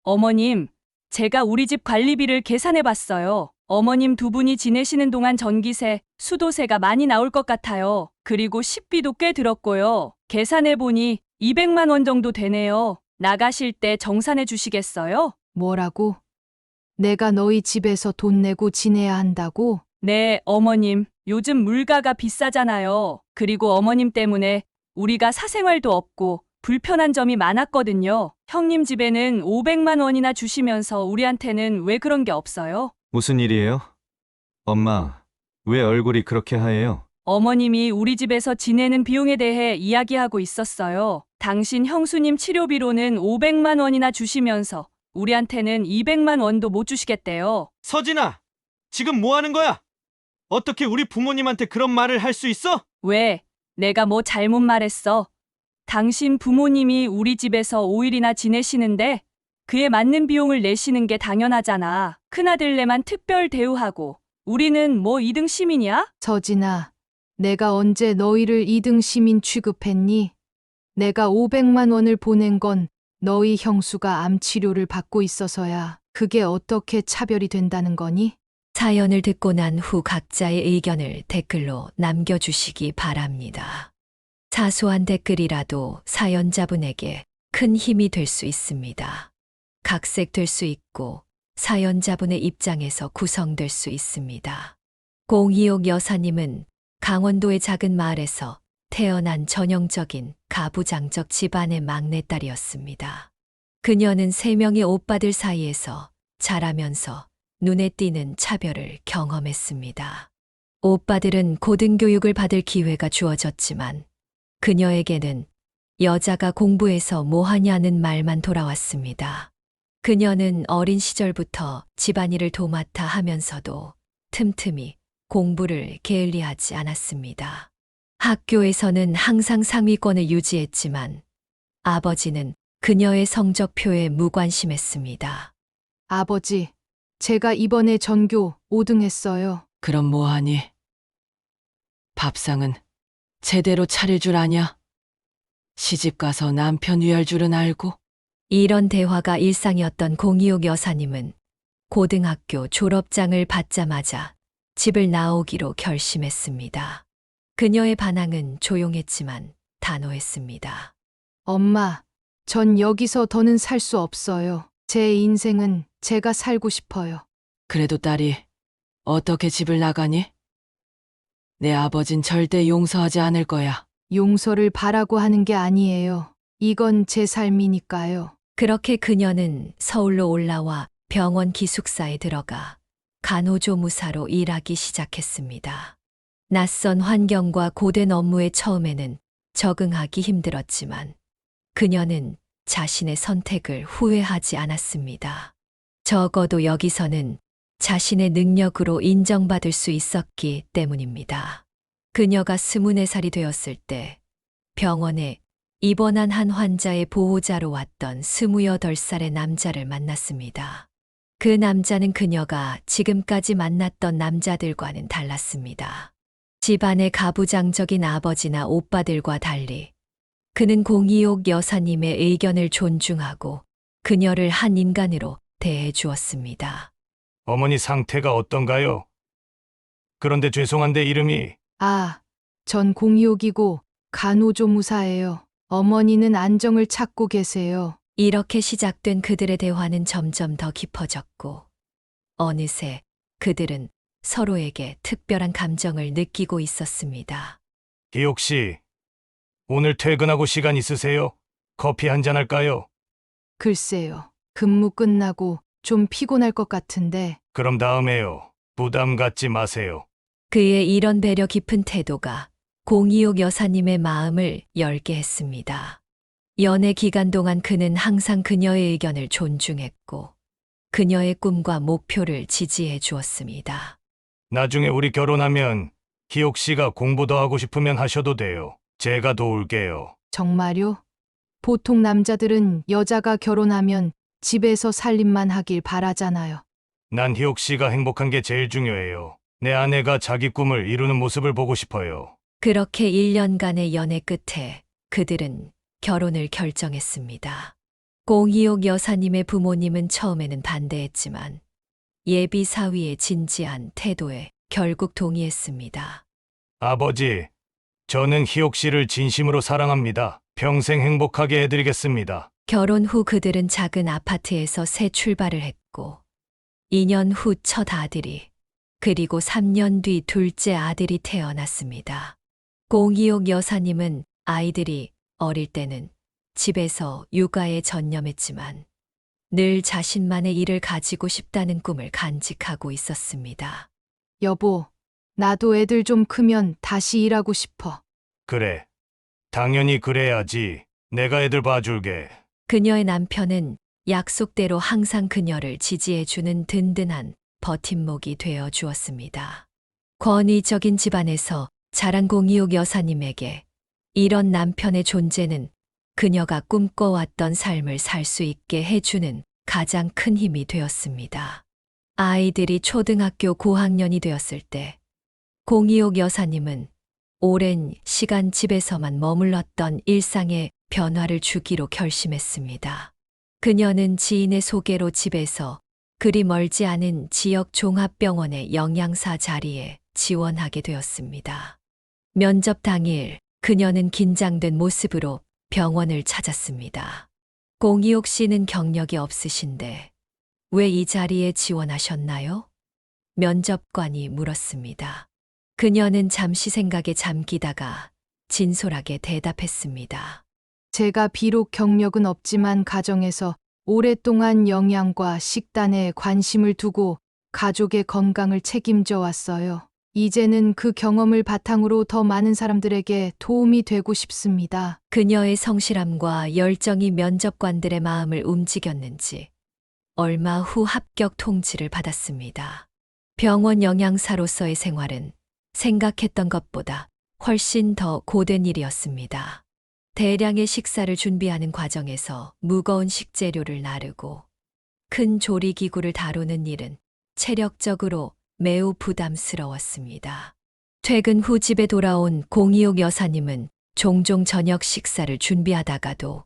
어머님, 제가 우리 집 관리비를 계산해 봤어요. 어머님 두 분이 지내시는 동안 전기세, 수도세가 많이 나올 것 같아요. 그리고 식비도 꽤 들었고요. 계산해 보니 200만 원 정도 되네요. 나가실 때 정산해 주시겠어요? 뭐라고? 내가 너희 집에서 돈 내고 지내야 한다고? 네, 어머님. 요즘 물가가 비싸잖아요. 그리고 어머님 때문에 우리가 사생활도 없고 불편한 점이 많았거든요. 형님 집에는 500만 원이나 주시면서 우리한테는 왜 그런 게 없어요? 무슨 일이에요? 엄마, 왜 얼굴이 그렇게 하얘요? 어머님이 우리 집에서 지내는 비용에 대해 이야기하고 있었어요. 당신 형수님 치료비로는 500만 원이나 주시면서 우리한테는 200만 원도 못 주시겠대요. 서진아, 지금 뭐 하는 거야? 어떻게 우리 부모님한테 그런 말을 할 수 있어? 왜? 내가 뭐 잘못 말했어? 당신 부모님이 우리 집에서 5일이나 지내시는데 그에 맞는 비용을 내시는 게 당연하잖아. 큰아들네만 특별 대우하고 우리는 뭐 2등 시민이야? 서진아, 내가 언제 너희를 2등 시민 취급했니? 내가 500만 원을 보낸 건 너희 형수가 암 치료를 받고 있어서야. 그게 어떻게 차별이 된다는 거니? 사연을 듣고 난 후 각자의 의견을 댓글로 남겨주시기 바랍니다. 사소한 댓글이라도 사연자분에게 큰 힘이 될 수 있습니다. 각색될 수 있고 사연자분의 입장에서 구성될 수 있습니다. 026 여사님은 강원도의 작은 마을에서 태어난 전형적인 가부장적 집안의 막내딸이었습니다. 그녀는 3명의 오빠들 사이에서 자라면서 눈에 띄는 차별을 경험했습니다. 오빠들은 고등교육을 받을 기회가 주어졌지만 그녀에게는 여자가 공부해서 뭐하냐는 말만 돌아왔습니다. 그녀는 어린 시절부터 집안일을 도맡아 하면서도 틈틈이 공부를 게을리하지 않았습니다. 학교에서는 항상 상위권을 유지했지만 아버지는 그녀의 성적표에 무관심했습니다. 아버지, 제가 이번에 전교 5등 했어요. 그럼 뭐하니? 밥상은 제대로 차릴 줄 아냐? 시집가서 남편 위할 줄은 알고? 이런 대화가 일상이었던 026 여사님은 고등학교 졸업장을 받자마자 집을 나오기로 결심했습니다. 그녀의 반항은 조용했지만 단호했습니다. 엄마, 전 여기서 더는 살 수 없어요. 제 인생은 제가 살고 싶어요. 그래도 딸이 어떻게 집을 나가니? 내 아버진 절대 용서하지 않을 거야. 용서를 바라고 하는 게 아니에요. 이건 제 삶이니까요. 그렇게 그녀는 서울로 올라와 병원 기숙사에 들어가 간호조무사로 일하기 시작했습니다. 낯선 환경과 고된 업무에 처음에는 적응하기 힘들었지만 그녀는 자신의 선택을 후회하지 않았습니다. 적어도 여기서는 자신의 능력으로 인정받을 수 있었기 때문입니다. 그녀가 24살이 되었을 때 병원에 입원한 한 환자의 보호자로 왔던 28살의 남자를 만났습니다. 그 남자는 그녀가 지금까지 만났던 남자들과는 달랐습니다. 집안의 가부장적인 아버지나 오빠들과 달리 그는 026 여사님의 의견을 존중하고 그녀를 한 인간으로 대해 주었습니다. 어머니 상태가 어떤가요? 그런데 죄송한데 이름이 아, 전 공이옥이고 간호조무사예요. 어머니는 안정을 찾고 계세요. 이렇게 시작된 그들의 대화는 점점 더 깊어졌고 어느새 그들은 서로에게 특별한 감정을 느끼고 있었습니다. 기옥 씨, 오늘 퇴근하고 시간 있으세요? 커피 한잔 할까요? 글쎄요. 근무 끝나고 좀 피곤할 것 같은데 그럼 다음에요. 부담 갖지 마세요. 그의 이런 배려 깊은 태도가 026 여사님의 마음을 열게 했습니다. 연애 기간 동안 그는 항상 그녀의 의견을 존중했고 그녀의 꿈과 목표를 지지해 주었습니다. 나중에 우리 결혼하면 기옥 씨가 공부 더 하고 싶으면 하셔도 돼요. 제가 도울게요. 정말요? 보통 남자들은 여자가 결혼하면 집에서 살림만 하길 바라잖아요. 난 희옥 씨가 행복한 게 제일 중요해요. 내 아내가 자기 꿈을 이루는 모습을 보고 싶어요. 그렇게 1년간의 연애 끝에 그들은 결혼을 결정했습니다. 공이옥 여사님의 부모님은 처음에는 반대했지만 예비 사위의 진지한 태도에 결국 동의했습니다. 아버지, 저는 희옥 씨를 진심으로 사랑합니다. 평생 행복하게 해드리겠습니다. 결혼 후 그들은 작은 아파트에서 새 출발을 했고 2년 후 첫 아들이 그리고 3년 뒤 둘째 아들이 태어났습니다. 공이옥 여사님은 아이들이 어릴 때는 집에서 육아에 전념했지만 늘 자신만의 일을 가지고 싶다는 꿈을 간직하고 있었습니다. 여보, 나도 애들 좀 크면 다시 일하고 싶어. 그래. 당연히 그래야지. 내가 애들 봐줄게. 그녀의 남편은 약속대로 항상 그녀를 지지해주는 든든한 버팀목이 되어 주었습니다. 권위적인 집안에서 자란 공이옥 여사님에게 이런 남편의 존재는 그녀가 꿈꿔왔던 삶을 살 수 있게 해주는 가장 큰 힘이 되었습니다. 아이들이 초등학교 고학년이 되었을 때 공이옥 여사님은 오랜 시간 집에서만 머물렀던 일상에 변화를 주기로 결심했습니다. 그녀는 지인의 소개로 집에서 그리 멀지 않은 지역 종합병원의 영양사 자리에 지원하게 되었습니다. 면접 당일 그녀는 긴장된 모습으로 병원을 찾았습니다. 공이옥 씨는 경력이 없으신데 왜 이 자리에 지원하셨나요? 면접관이 물었습니다. 그녀는 잠시 생각에 잠기다가 진솔하게 대답했습니다. 제가 비록 경력은 없지만 가정에서 오랫동안 영양과 식단에 관심을 두고 가족의 건강을 책임져 왔어요. 이제는 그 경험을 바탕으로 더 많은 사람들에게 도움이 되고 싶습니다. 그녀의 성실함과 열정이 면접관들의 마음을 움직였는지 얼마 후 합격 통지를 받았습니다. 병원 영양사로서의 생활은 생각했던 것보다 훨씬 더 고된 일이었습니다. 대량의 식사를 준비하는 과정에서 무거운 식재료를 나르고 큰 조리기구를 다루는 일은 체력적으로 매우 부담스러웠습니다. 퇴근 후 집에 돌아온 공이옥 여사님은 종종 저녁 식사를 준비하다가도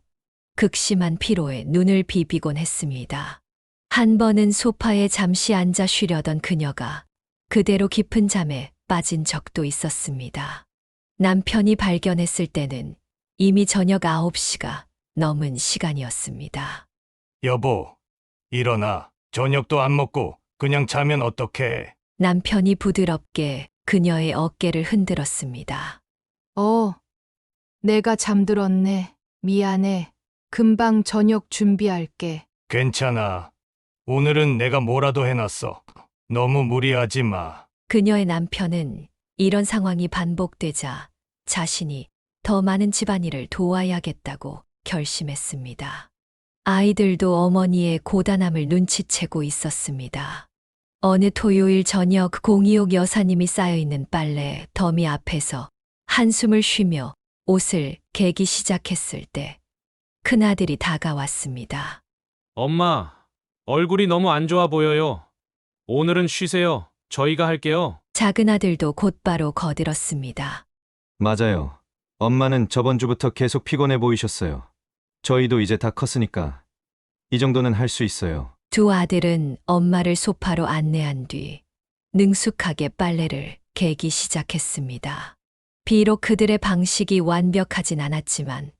극심한 피로에 눈을 비비곤 했습니다. 한 번은 소파에 잠시 앉아 쉬려던 그녀가 그대로 깊은 잠에 빠진 적도 있었습니다. 남편이 발견했을 때는 이미 저녁 9시가 넘은 시간이었습니다. 여보, 일어나. 저녁도 안 먹고 그냥 자면 어떡해. 남편이 부드럽게 그녀의 어깨를 흔들었습니다. 내가 잠들었네. 미안해. 금방 저녁 준비할게. 괜찮아. 오늘은 내가 뭐라도 해놨어. 너무 무리하지 마. 그녀의 남편은 이런 상황이 반복되자 자신이 더 많은 집안일을 도와야겠다고 결심했습니다. 아이들도 어머니의 고단함을 눈치채고 있었습니다. 어느 토요일 저녁 공이옥 여사님이 쌓여있는 빨래 더미 앞에서 한숨을 쉬며 옷을 개기 시작했을 때 큰아들이 다가왔습니다. 엄마, 얼굴이 너무 안 좋아 보여요. 오늘은 쉬세요. 저희가 할게요. 작은 아들도 곧바로 거들었습니다. 맞아요. 엄마는 저번 주부터 계속 피곤해 보이셨어요. 저희도 이제 다 컸으니까 이 정도는 할 수 있어요. 두 아들은 엄마를 소파로 안내한 뒤 능숙하게 빨래를 개기 시작했습니다. 비록 그들의 방식이 완벽하진 않았지만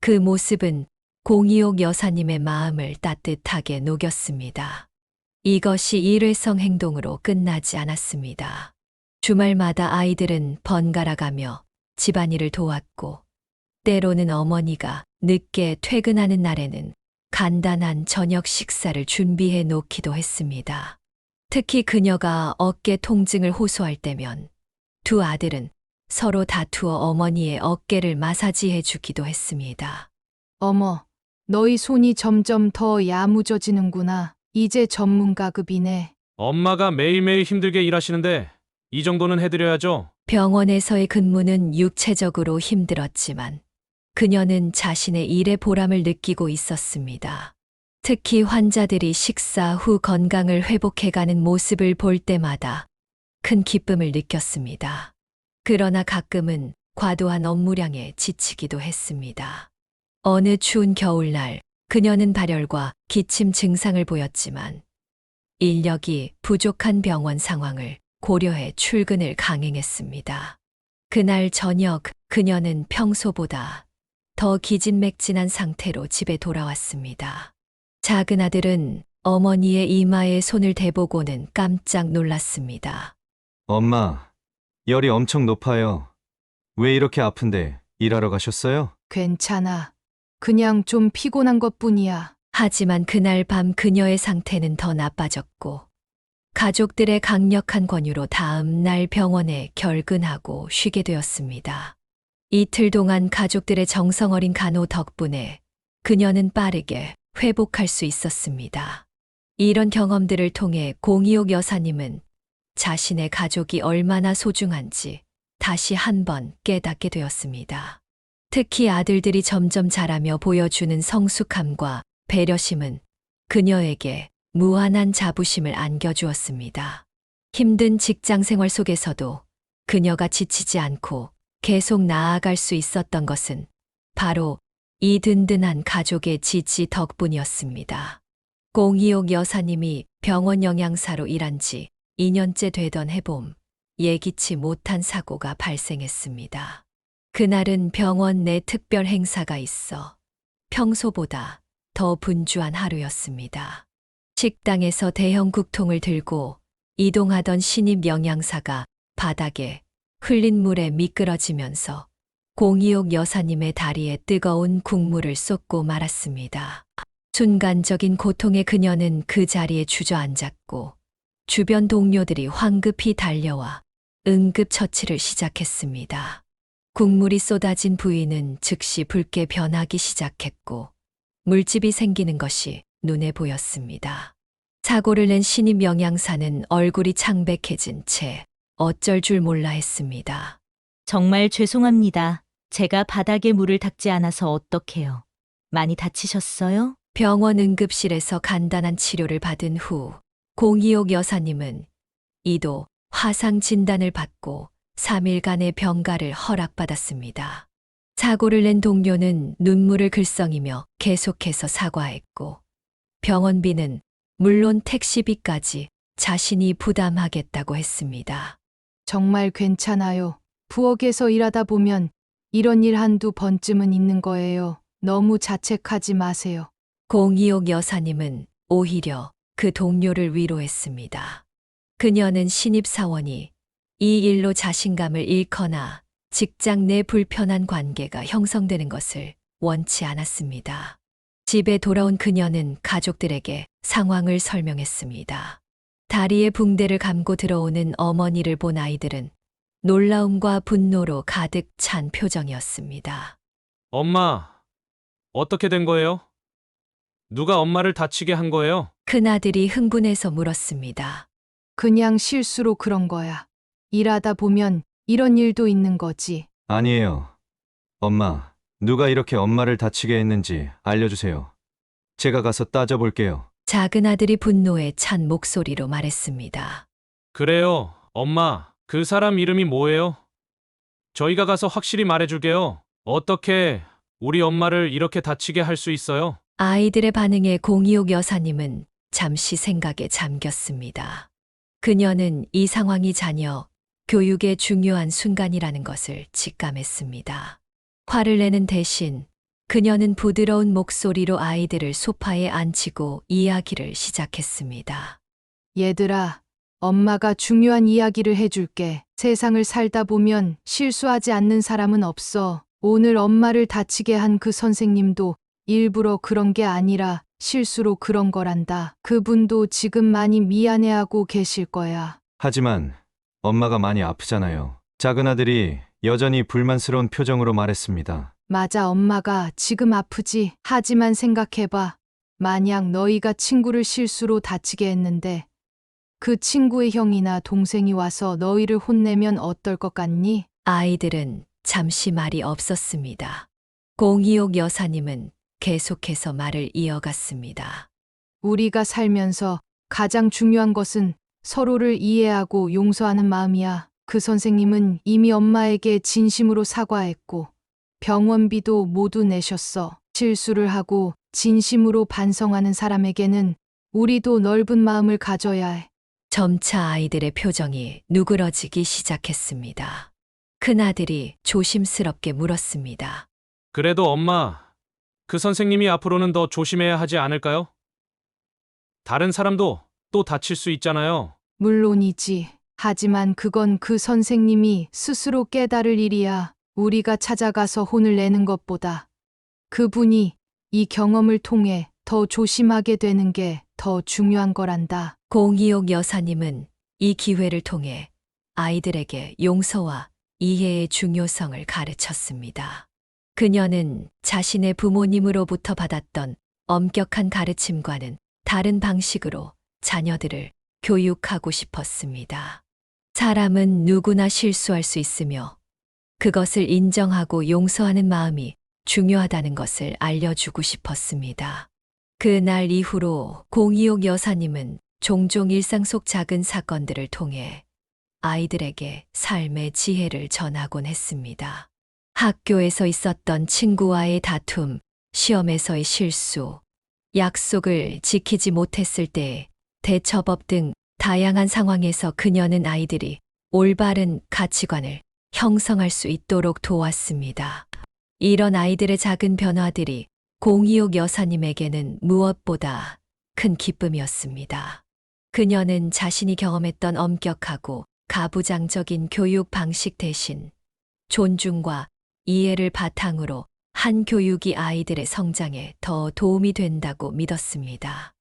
그 모습은 공이옥 여사님의 마음을 따뜻하게 녹였습니다. 이것이 일회성 행동으로 끝나지 않았습니다. 주말마다 아이들은 번갈아가며 집안일을 도왔고 때로는 어머니가 늦게 퇴근하는 날에는 간단한 저녁 식사를 준비해 놓기도 했습니다. 특히 그녀가 어깨 통증을 호소할 때면 두 아들은 서로 다투어 어머니의 어깨를 마사지해 주기도 했습니다. 어머, 너희 손이 점점 더 야무져지는구나. 이제 전문가급이네. 엄마가 매일매일 힘들게 일하시는데 이 정도는 해드려야죠. 병원에서의 근무는 육체적으로 힘들었지만 그녀는 자신의 일의 보람을 느끼고 있었습니다. 특히 환자들이 식사 후 건강을 회복해가는 모습을 볼 때마다 큰 기쁨을 느꼈습니다. 그러나 가끔은 과도한 업무량에 지치기도 했습니다. 어느 추운 겨울날 그녀는 발열과 기침 증상을 보였지만 인력이 부족한 병원 상황을 고려해 출근을 강행했습니다. 그날 저녁 그녀는 평소보다 더 기진맥진한 상태로 집에 돌아왔습니다. 작은 아들은 어머니의 이마에 손을 대보고는 깜짝 놀랐습니다. 엄마, 열이 엄청 높아요. 왜 이렇게 아픈데 일하러 가셨어요? 괜찮아. 그냥 좀 피곤한 것뿐이야. 하지만 그날 밤 그녀의 상태는 더 나빠졌고 가족들의 강력한 권유로 다음 날 병원에 결근하고 쉬게 되었습니다. 이틀 동안 가족들의 정성 어린 간호 덕분에 그녀는 빠르게 회복할 수 있었습니다. 이런 경험들을 통해 공이옥 여사님은 자신의 가족이 얼마나 소중한지 다시 한번 깨닫게 되었습니다. 특히 아들들이 점점 자라며 보여주는 성숙함과 배려심은 그녀에게 무한한 자부심을 안겨주었습니다. 힘든 직장 생활 속에서도 그녀가 지치지 않고 계속 나아갈 수 있었던 것은 바로 이 든든한 가족의 지지 덕분이었습니다. 공이옥 여사님이 병원 영양사로 일한 지 2년째 되던 해봄, 예기치 못한 사고가 발생했습니다. 그날은 병원 내 특별 행사가 있어 평소보다 더 분주한 하루였습니다. 식당에서 대형 국통을 들고 이동하던 신입 영양사가 바닥에 흘린 물에 미끄러지면서 공이옥 여사님의 다리에 뜨거운 국물을 쏟고 말았습니다. 순간적인 고통에 그녀는 그 자리에 주저앉았고 주변 동료들이 황급히 달려와 응급처치를 시작했습니다. 국물이 쏟아진 부위는 즉시 붉게 변하기 시작했고 물집이 생기는 것이 눈에 보였습니다. 사고를 낸 신입 영양사는 얼굴이 창백해진 채 어쩔 줄 몰라 했습니다. 정말 죄송합니다. 제가 바닥에 물을 닦지 않아서 어떡해요. 많이 다치셨어요? 병원 응급실에서 간단한 치료를 받은 후 공이옥 여사님은 이도 화상 진단을 받고 3일간의 병가를 허락받았습니다. 사고를 낸 동료는 눈물을 글썽이며 계속해서 사과했고 병원비는 물론 택시비까지 자신이 부담하겠다고 했습니다. 정말 괜찮아요. 부엌에서 일하다 보면 이런 일 한두 번쯤은 있는 거예요. 너무 자책하지 마세요. 공이옥 여사님은 오히려 그 동료를 위로했습니다. 그녀는 신입사원이 이 일로 자신감을 잃거나 직장 내 불편한 관계가 형성되는 것을 원치 않았습니다. 집에 돌아온 그녀는 가족들에게 상황을 설명했습니다. 다리에 붕대를 감고 들어오는 어머니를 본 아이들은 놀라움과 분노로 가득 찬 표정이었습니다. 엄마, 어떻게 된 거예요? 누가 엄마를 다치게 한 거예요? 큰아들이 흥분해서 물었습니다. 그냥 실수로 그런 거야. 일하다 보면 이런 일도 있는 거지. 아니에요. 엄마, 누가 이렇게 엄마를 다치게 했는지 알려주세요. 제가 가서 따져볼게요. 작은 아들이 분노에 찬 목소리로 말했습니다. 그래요, 엄마. 그 사람 이름이 뭐예요? 저희가 가서 확실히 말해줄게요. 어떻게 우리 엄마를 이렇게 다치게 할 수 있어요? 아이들의 반응에 공이옥 여사님은 잠시 생각에 잠겼습니다. 그녀는 이 상황이 자녀 교육의 중요한 순간이라는 것을 직감했습니다. 화를 내는 대신 그녀는 부드러운 목소리로 아이들을 소파에 앉히고 이야기를 시작했습니다. 얘들아, 엄마가 중요한 이야기를 해줄게. 세상을 살다 보면 실수하지 않는 사람은 없어. 오늘 엄마를 다치게 한 그 선생님도 일부러 그런 게 아니라 실수로 그런 거란다. 그분도 지금 많이 미안해하고 계실 거야. 하지만 엄마가 많이 아프잖아요. 작은 아들이 여전히 불만스러운 표정으로 말했습니다. 맞아, 엄마가 지금 아프지. 하지만 생각해봐. 만약 너희가 친구를 실수로 다치게 했는데 그 친구의 형이나 동생이 와서 너희를 혼내면 어떨 것 같니? 아이들은 잠시 말이 없었습니다. 공이옥 여사님은 계속해서 말을 이어갔습니다. 우리가 살면서 가장 중요한 것은 서로를 이해하고 용서하는 마음이야. 그 선생님은 이미 엄마에게 진심으로 사과했고 병원비도 모두 내셨어. 실수를 하고 진심으로 반성하는 사람에게는 우리도 넓은 마음을 가져야 해. 점차 아이들의 표정이 누그러지기 시작했습니다. 큰아들이 조심스럽게 물었습니다. 그래도 엄마, 그 선생님이 앞으로는 더 조심해야 하지 않을까요? 다른 사람도 또 다칠 수 있잖아요. 물론이지. 하지만 그건 그 선생님이 스스로 깨달을 일이야. 우리가 찾아가서 혼을 내는 것보다 그분이 이 경험을 통해 더 조심하게 되는 게 더 중요한 거란다. 공이옥 여사님은 이 기회를 통해 아이들에게 용서와 이해의 중요성을 가르쳤습니다. 그녀는 자신의 부모님으로부터 받았던 엄격한 가르침과는 다른 방식으로 자녀들을 교육하고 싶었습니다. 사람은 누구나 실수할 수 있으며 그것을 인정하고 용서하는 마음이 중요하다는 것을 알려주고 싶었습니다. 그날 이후로 공이옥 여사님은 종종 일상 속 작은 사건들을 통해 아이들에게 삶의 지혜를 전하곤 했습니다. 학교에서 있었던 친구와의 다툼, 시험에서의 실수, 약속을 지키지 못했을 때의 대처법 등 다양한 상황에서 그녀는 아이들이 올바른 가치관을 형성할 수 있도록 도왔습니다. 이런 아이들의 작은 변화들이 공이옥 여사님에게는 무엇보다 큰 기쁨이었습니다. 그녀는 자신이 경험했던 엄격하고 가부장적인 교육 방식 대신 존중과 이해를 바탕으로 한 교육이 아이들의 성장에 더 도움이 된다고 믿었습니다.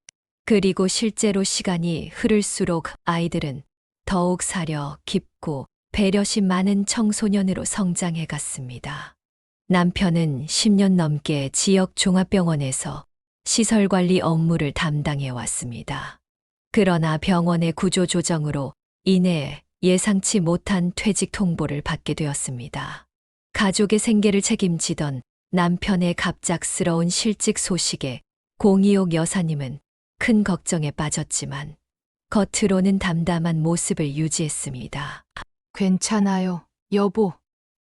그리고 실제로 시간이 흐를수록 아이들은 더욱 사려 깊고 배려심 많은 청소년으로 성장해 갔습니다. 남편은 10년 넘게 지역 종합병원에서 시설관리 업무를 담당해 왔습니다. 그러나 병원의 구조조정으로 인해 예상치 못한 퇴직 통보를 받게 되었습니다. 가족의 생계를 책임지던 남편의 갑작스러운 실직 소식에 공이옥 여사님은 큰 걱정에 빠졌지만 겉으로는 담담한 모습을 유지했습니다. 괜찮아요, 여보.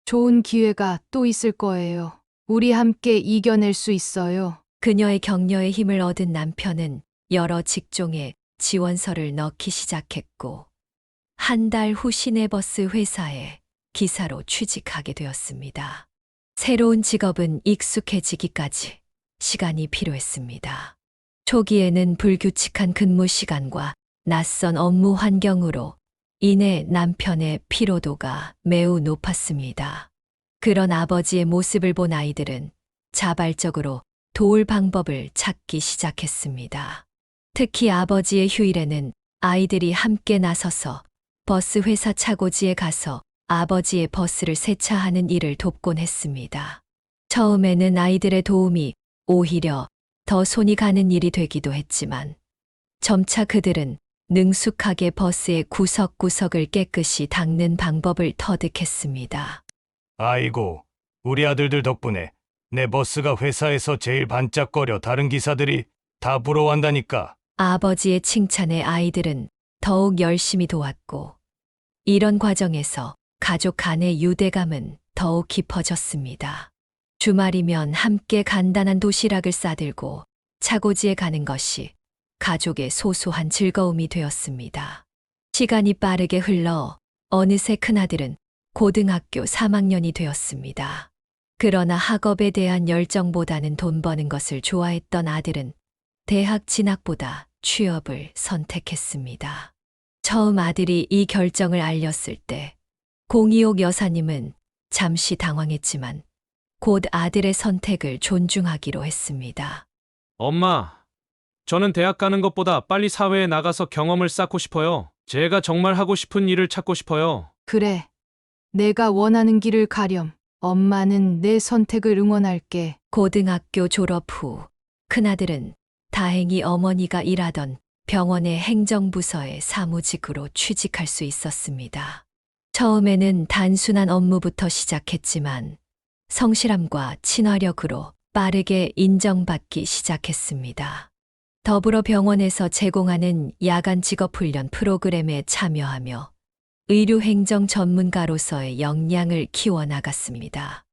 좋은 기회가 또 있을 거예요. 우리 함께 이겨낼 수 있어요. 그녀의 격려에 힘을 얻은 남편은 여러 직종에 지원서를 넣기 시작했고 한 달 후 시내버스 회사에 기사로 취직하게 되었습니다. 새로운 직업은 익숙해지기까지 시간이 필요했습니다. 초기에는 불규칙한 근무 시간과 낯선 업무 환경으로 인해 남편의 피로도가 매우 높았습니다. 그런 아버지의 모습을 본 아이들은 자발적으로 도울 방법을 찾기 시작했습니다. 특히 아버지의 휴일에는 아이들이 함께 나서서 버스 회사 차고지에 가서 아버지의 버스를 세차하는 일을 돕곤 했습니다. 처음에는 아이들의 도움이 오히려 더 손이 가는 일이 되기도 했지만 점차 그들은 능숙하게 버스의 구석구석을 깨끗이 닦는 방법을 터득했습니다. 아이고, 우리 아들들 덕분에 내 버스가 회사에서 제일 반짝거려 다른 기사들이 다 부러워한다니까. 아버지의 칭찬에 아이들은 더욱 열심히 도왔고 이런 과정에서 가족 간의 유대감은 더욱 깊어졌습니다. 주말이면 함께 간단한 도시락을 싸들고 차고지에 가는 것이 가족의 소소한 즐거움이 되었습니다. 시간이 빠르게 흘러 어느새 큰아들은 고등학교 3학년이 되었습니다. 그러나 학업에 대한 열정보다는 돈 버는 것을 좋아했던 아들은 대학 진학보다 취업을 선택했습니다. 처음 아들이 이 결정을 알렸을 때 공이옥 여사님은 잠시 당황했지만 곧 아들의 선택을 존중하기로 했습니다. 엄마, 저는 대학 가는 것보다 빨리 사회에 나가서 경험을 쌓고 싶어요. 제가 정말 하고 싶은 일을 찾고 싶어요. 그래. 내가 원하는 길을 가렴. 엄마는 내 선택을 응원할게. 고등학교 졸업 후 큰아들은 다행히 어머니가 일하던 병원의 행정부서의 사무직으로 취직할 수 있었습니다. 처음에는 단순한 업무부터 시작했지만 성실함과 친화력으로 빠르게 인정받기 시작했습니다. 더불어 병원에서 제공하는 야간 직업훈련 프로그램에 참여하며 의료행정 전문가로서의 역량을 키워나갔습니다.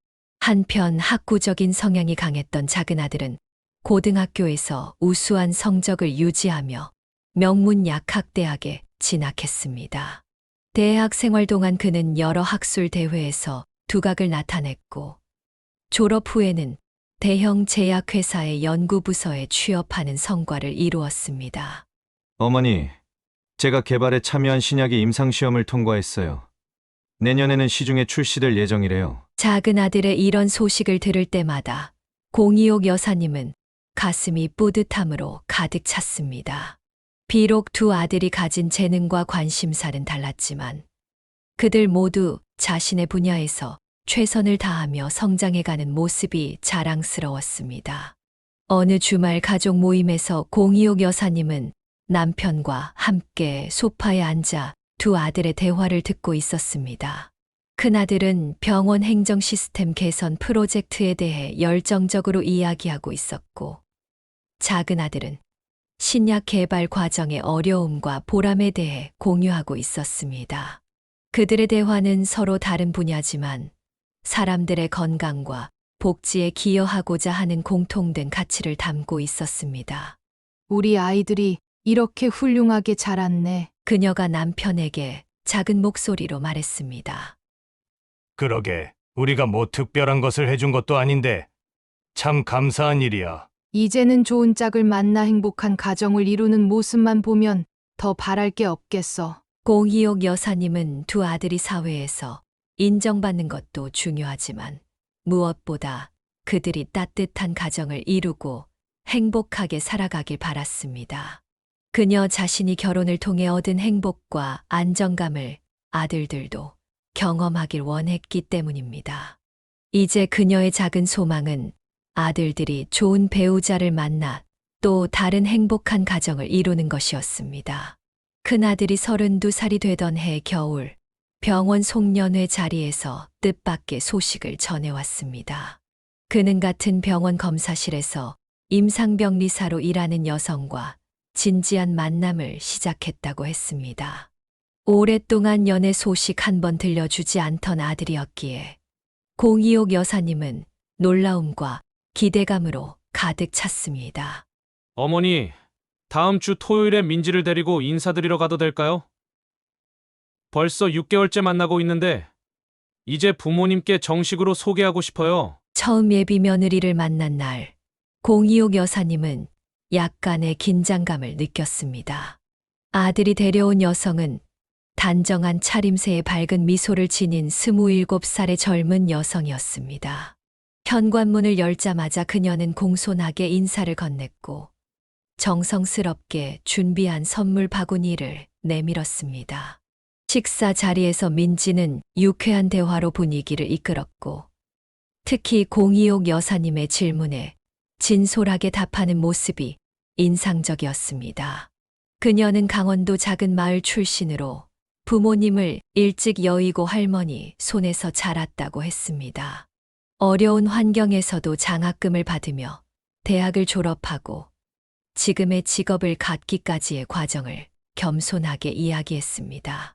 한편 학구적인 성향이 강했던 작은 아들은 고등학교에서 우수한 성적을 유지하며 명문약학대학에 진학했습니다. 대학 생활 동안 그는 여러 학술 대회에서 두각을 나타냈고 졸업 후에는 대형 제약회사의 연구부서에 취업하는 성과를 이루었습니다. 어머니, 제가 개발에 참여한 신약이 임상시험을 통과했어요. 내년에는 시중에 출시될 예정이래요. 작은 아들의 이런 소식을 들을 때마다 공이옥 여사님은 가슴이 뿌듯함으로 가득 찼습니다. 비록 두 아들이 가진 재능과 관심사는 달랐지만 그들 모두 자신의 분야에서 최선을 다하며 성장해가는 모습이 자랑스러웠습니다. 어느 주말 가족 모임에서 공이옥 여사님은 남편과 함께 소파에 앉아 두 아들의 대화를 듣고 있었습니다. 큰아들은 병원 행정 시스템 개선 프로젝트에 대해 열정적으로 이야기하고 있었고, 작은 아들은 신약 개발 과정의 어려움과 보람에 대해 공유하고 있었습니다. 그들의 대화는 서로 다른 분야지만 사람들의 건강과 복지에 기여하고자 하는 공통된 가치를 담고 있었습니다. 우리 아이들이 이렇게 훌륭하게 자랐네. 그녀가 남편에게 작은 목소리로 말했습니다. 그러게, 우리가 뭐 특별한 것을 해준 것도 아닌데 참 감사한 일이야. 이제는 좋은 짝을 만나 행복한 가정을 이루는 모습만 보면 더 바랄 게 없겠어. 공희옥 여사님은 두 아들이 사회에서 인정받는 것도 중요하지만 무엇보다 그들이 따뜻한 가정을 이루고 행복하게 살아가길 바랐습니다. 그녀 자신이 결혼을 통해 얻은 행복과 안정감을 아들들도 경험하길 원했기 때문입니다. 이제 그녀의 작은 소망은 아들들이 좋은 배우자를 만나 또 다른 행복한 가정을 이루는 것이었습니다. 큰아들이 32살이 되던 해 겨울, 병원 송년회 자리에서 뜻밖의 소식을 전해왔습니다. 그는 같은 병원 검사실에서 임상병리사로 일하는 여성과 진지한 만남을 시작했다고 했습니다. 오랫동안 연애 소식 한 번 들려주지 않던 아들이었기에 공희옥 여사님은 놀라움과 기대감으로 가득 찼습니다. 어머니, 다음 주 토요일에 민지를 데리고 인사드리러 가도 될까요? 벌써 6개월째 만나고 있는데 이제 부모님께 정식으로 소개하고 싶어요. 처음 예비 며느리를 만난 날, 공희옥 여사님은 약간의 긴장감을 느꼈습니다. 아들이 데려온 여성은 단정한 차림새에 밝은 미소를 지닌 27살의 젊은 여성이었습니다. 현관문을 열자마자 그녀는 공손하게 인사를 건넸고 정성스럽게 준비한 선물 바구니를 내밀었습니다. 식사 자리에서 민지는 유쾌한 대화로 분위기를 이끌었고 특히 공희옥 여사님의 질문에 진솔하게 답하는 모습이 인상적이었습니다. 그녀는 강원도 작은 마을 출신으로 부모님을 일찍 여의고 할머니 손에서 자랐다고 했습니다. 어려운 환경에서도 장학금을 받으며 대학을 졸업하고 지금의 직업을 갖기까지의 과정을 겸손하게 이야기했습니다.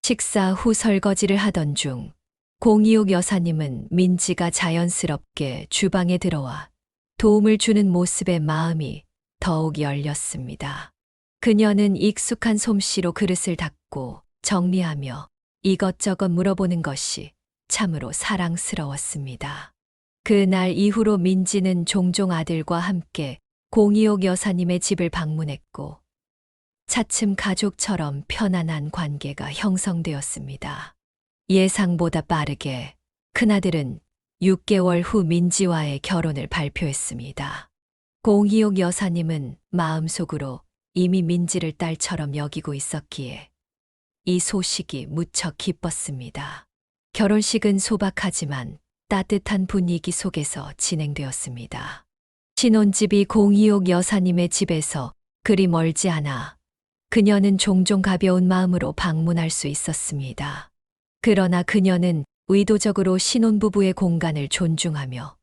식사 후 설거지를 하던 중 공희옥 여사님은 민지가 자연스럽게 주방에 들어와 도움을 주는 모습에 마음이 더욱 열렸습니다. 그녀는 익숙한 솜씨로 그릇을 닦고 정리하며 이것저것 물어보는 것이 참으로 사랑스러웠습니다. 그날 이후로 민지는 종종 아들과 함께 공희옥 여사님의 집을 방문했고 차츰 가족처럼 편안한 관계가 형성되었습니다. 예상보다 빠르게 큰아들은 6개월 후 민지와의 결혼을 발표했습니다. 공희옥 여사님은 마음속으로 이미 민지를 딸처럼 여기고 있었기에 이 소식이 무척 기뻤습니다. 결혼식은 소박하지만 따뜻한 분위기 속에서 진행되었습니다. 신혼집이 공희옥 여사님의 집에서 그리 멀지 않아 그녀는 종종 가벼운 마음으로 방문할 수 있었습니다. 그러나 그녀는 의도적으로 신혼부부의 공간을 존중하며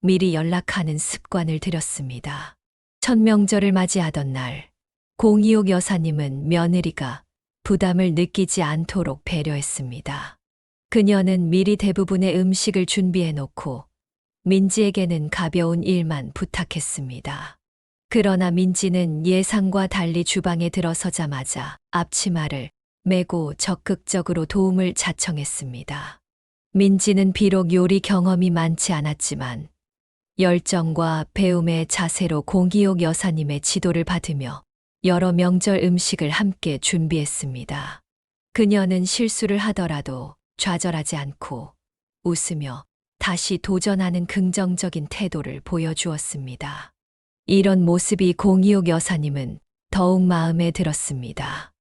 미리 연락하는 습관을 들였습니다. 첫 명절을 맞이하던 날, 공희옥 여사님은 며느리가 부담을 느끼지 않도록 배려했습니다. 그녀는 미리 대부분의 음식을 준비해 놓고 민지에게는 가벼운 일만 부탁했습니다. 그러나 민지는 예상과 달리 주방에 들어서자마자 앞치마를 메고 적극적으로 도움을 자청했습니다. 민지는 비록 요리 경험이 많지 않았지만 열정과 배움의 자세로 공기옥 여사님의 지도를 받으며 여러 명절 음식을 함께 준비했습니다. 그녀는 실수를 하더라도 좌절하지 않고 웃으며 다시 도전하는 긍정적인 태도를 보여주었습니다. 이런 모습이 공이옥 여사님은 더욱 마음에 들었습니다.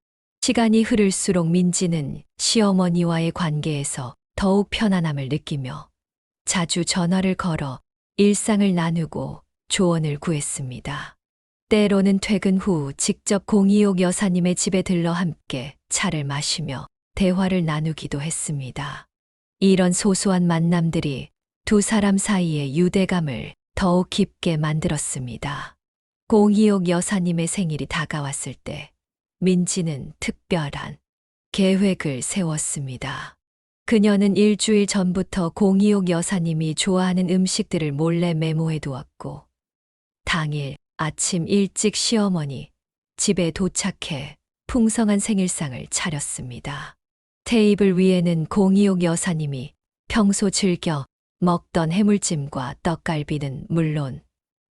시간이 흐를수록 민지는 시어머니와의 관계에서 더욱 편안함을 느끼며 자주 전화를 걸어 일상을 나누고 조언을 구했습니다. 때로는 퇴근 후 직접 공이옥 여사님의 집에 들러 함께 차를 마시며 대화를 나누기도 했습니다. 이런 소소한 만남들이 두 사람 사이의 유대감을 더욱 깊게 만들었습니다. 공이옥 여사님의 생일이 다가왔을 때 민지는 특별한 계획을 세웠습니다. 그녀는 일주일 전부터 공이옥 여사님이 좋아하는 음식들을 몰래 메모해 두었고 당일 아침 일찍 시어머니 집에 도착해 풍성한 생일상을 차렸습니다. 테이블 위에는 공이옥 여사님이 평소 즐겨 먹던 해물찜과 떡갈비는 물론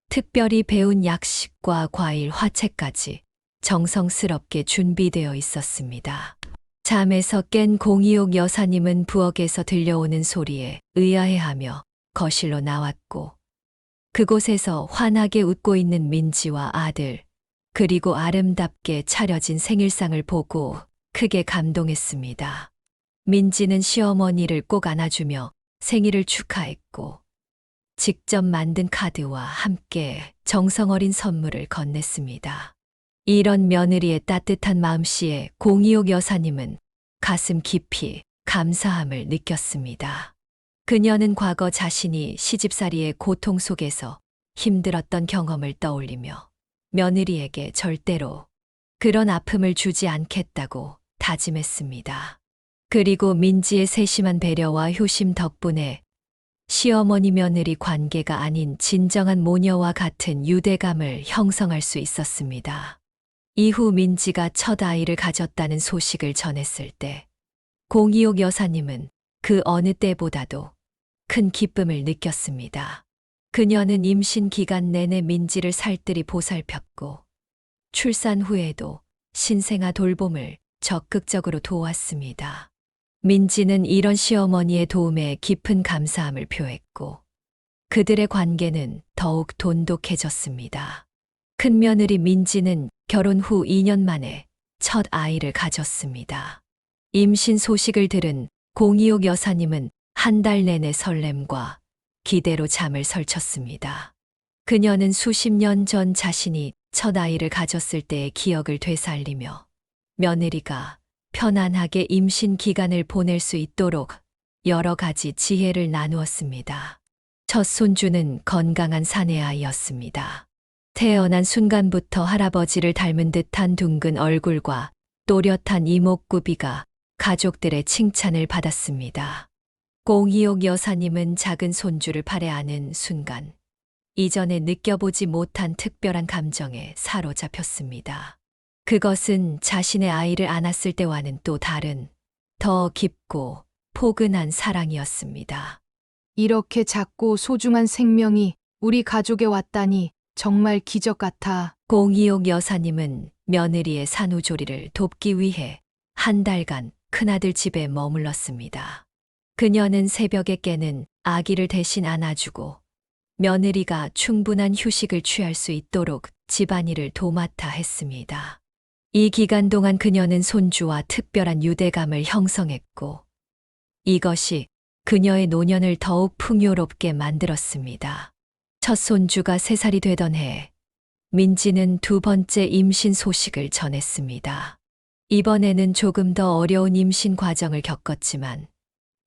특별히 배운 약식과 과일 화채까지 정성스럽게 준비되어 있었습니다. 잠에서 깬 공이옥 여사님은 부엌에서 들려오는 소리에 의아해하며 거실로 나왔고 그곳에서 환하게 웃고 있는 민지와 아들 그리고 아름답게 차려진 생일상을 보고 크게 감동했습니다. 민지는 시어머니를 꼭 안아주며 생일을 축하했고 직접 만든 카드와 함께 정성 어린 선물을 건넸습니다. 이런 며느리의 따뜻한 마음씨에 공이옥 여사님은 가슴 깊이 감사함을 느꼈습니다. 그녀는 과거 자신이 시집살이의 고통 속에서 힘들었던 경험을 떠올리며 며느리에게 절대로 그런 아픔을 주지 않겠다고 다짐했습니다. 그리고 민지의 세심한 배려와 효심 덕분에 시어머니 며느리 관계가 아닌 진정한 모녀와 같은 유대감을 형성할 수 있었습니다. 이후 민지가 첫 아이를 가졌다는 소식을 전했을 때 공이옥 여사님은 그 어느 때보다도 큰 기쁨을 느꼈습니다. 그녀는 임신 기간 내내 민지를 살뜰히 보살폈고 출산 후에도 신생아 돌봄을 적극적으로 도왔습니다. 민지는 이런 시어머니의 도움에 깊은 감사함을 표했고 그들의 관계는 더욱 돈독해졌습니다. 큰며느리 민지는 결혼 후 2년 만에 첫 아이를 가졌습니다. 임신 소식을 들은 공이옥 여사님은 한 달 내내 설렘과 기대로 잠을 설쳤습니다. 그녀는 수십 년 전 자신이 첫 아이를 가졌을 때의 기억을 되살리며 며느리가 편안하게 임신 기간을 보낼 수 있도록 여러 가지 지혜를 나누었습니다. 첫 손주는 건강한 사내아이였습니다. 태어난 순간부터 할아버지를 닮은 듯한 둥근 얼굴과 또렷한 이목구비가 가족들의 칭찬을 받았습니다. 공이옥 여사님은 작은 손주를 팔에 안은 순간 이전에 느껴보지 못한 특별한 감정에 사로잡혔습니다. 그것은 자신의 아이를 안았을 때와는 또 다른 더 깊고 포근한 사랑이었습니다. 이렇게 작고 소중한 생명이 우리 가족에 왔다니 정말 기적 같아. 공이옥 여사님은 며느리의 산후조리를 돕기 위해 한 달간 큰아들 집에 머물렀습니다. 그녀는 새벽에 깨는 아기를 대신 안아주고 며느리가 충분한 휴식을 취할 수 있도록 집안일을 도맡아 했습니다. 이 기간 동안 그녀는 손주와 특별한 유대감을 형성했고 이것이 그녀의 노년을 더욱 풍요롭게 만들었습니다. 첫 손주가 3살이 되던 해 민지는 두 번째 임신 소식을 전했습니다. 이번에는 조금 더 어려운 임신 과정을 겪었지만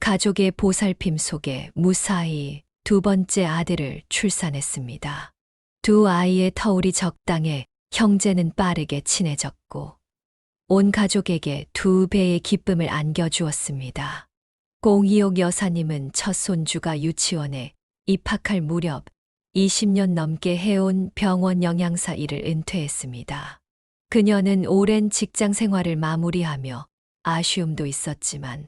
가족의 보살핌 속에 무사히 두 번째 아들을 출산했습니다. 두 아이의 터울이 적당해 형제는 빠르게 친해졌고 온 가족에게 2배의 기쁨을 안겨주었습니다. 공이옥 여사님은 첫 손주가 유치원에 입학할 무렵 20년 넘게 해온 병원 영양사 일을 은퇴했습니다. 그녀는 오랜 직장 생활을 마무리하며 아쉬움도 있었지만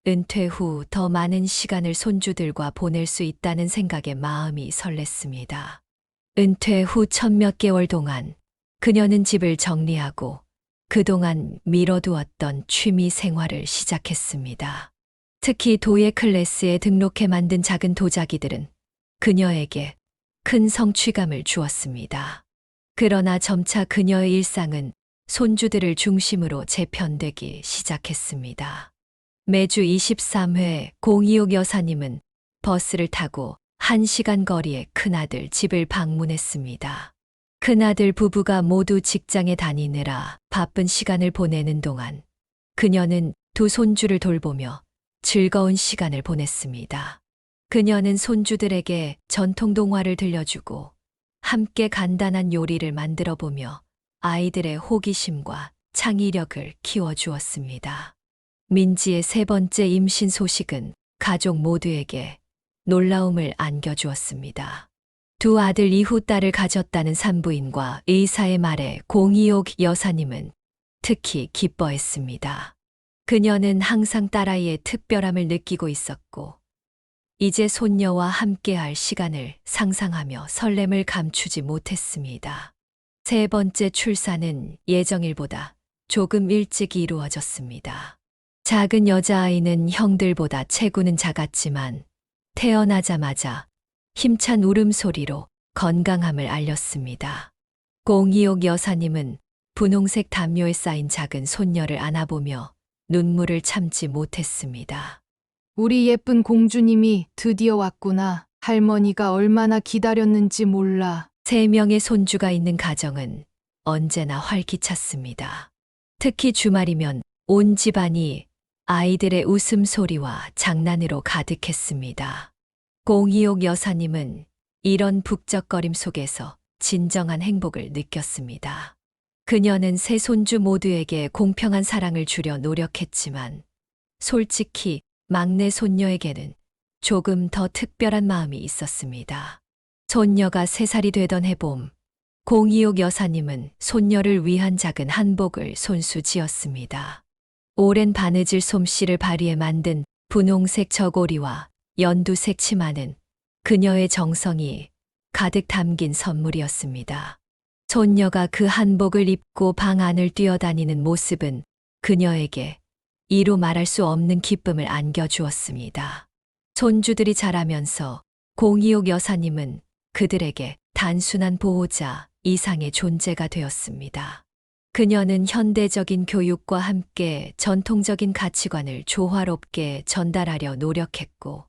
은퇴 후 더 많은 시간을 손주들과 보낼 수 있다는 생각에 마음이 설렜습니다. 은퇴 후 첫 몇 개월 동안 그녀는 집을 정리하고 그동안 미뤄두었던 취미 생활을 시작했습니다. 특히 도예 클래스에 등록해 만든 작은 도자기들은 그녀에게 큰 성취감을 주었습니다. 그러나 점차 그녀의 일상은 손주들을 중심으로 재편되기 시작했습니다. 매주 23회 026 여사님은 버스를 타고 1시간 거리의 큰아들 집을 방문했습니다. 큰아들 부부가 모두 직장에 다니느라 바쁜 시간을 보내는 동안 그녀는 두 손주를 돌보며 즐거운 시간을 보냈습니다. 그녀는 손주들에게 전통 동화를 들려주고 함께 간단한 요리를 만들어 보며 아이들의 호기심과 창의력을 키워주었습니다. 민지의 세 번째 임신 소식은 가족 모두에게 놀라움을 안겨주었습니다. 두 아들 이후 딸을 가졌다는 산부인과 의사의 말에 026 여사님은 특히 기뻐했습니다. 그녀는 항상 딸아이의 특별함을 느끼고 있었고 이제 손녀와 함께할 시간을 상상하며 설렘을 감추지 못했습니다. 세 번째 출산은 예정일보다 조금 일찍 이루어졌습니다. 작은 여자아이는 형들보다 체구는 작았지만 태어나자마자 힘찬 울음소리로 건강함을 알렸습니다. 026 여사님은 분홍색 담요에 쌓인 작은 손녀를 안아보며 눈물을 참지 못했습니다. 우리 예쁜 공주님이 드디어 왔구나. 할머니가 얼마나 기다렸는지 몰라. 3명의 손주가 있는 가정은 언제나 활기찼습니다. 특히 주말이면 온 집안이 아이들의 웃음소리와 장난으로 가득했습니다. 026 여사님은 이런 북적거림 속에서 진정한 행복을 느꼈습니다. 그녀는 세 손주 모두에게 공평한 사랑을 주려 노력했지만 솔직히 막내 손녀에게는 조금 더 특별한 마음이 있었습니다. 손녀가 3살이 되던 해봄, 026 여사님은 손녀를 위한 작은 한복을 손수지었습니다. 오랜 바느질 솜씨를 발휘해 만든 분홍색 저고리와 연두색 치마는 그녀의 정성이 가득 담긴 선물이었습니다. 손녀가 그 한복을 입고 방 안을 뛰어다니는 모습은 그녀에게 이루 말할 수 없는 기쁨을 안겨주었습니다. 손주들이 자라면서 026 여사님은 그들에게 단순한 보호자 이상의 존재가 되었습니다. 그녀는 현대적인 교육과 함께 전통적인 가치관을 조화롭게 전달하려 노력했고,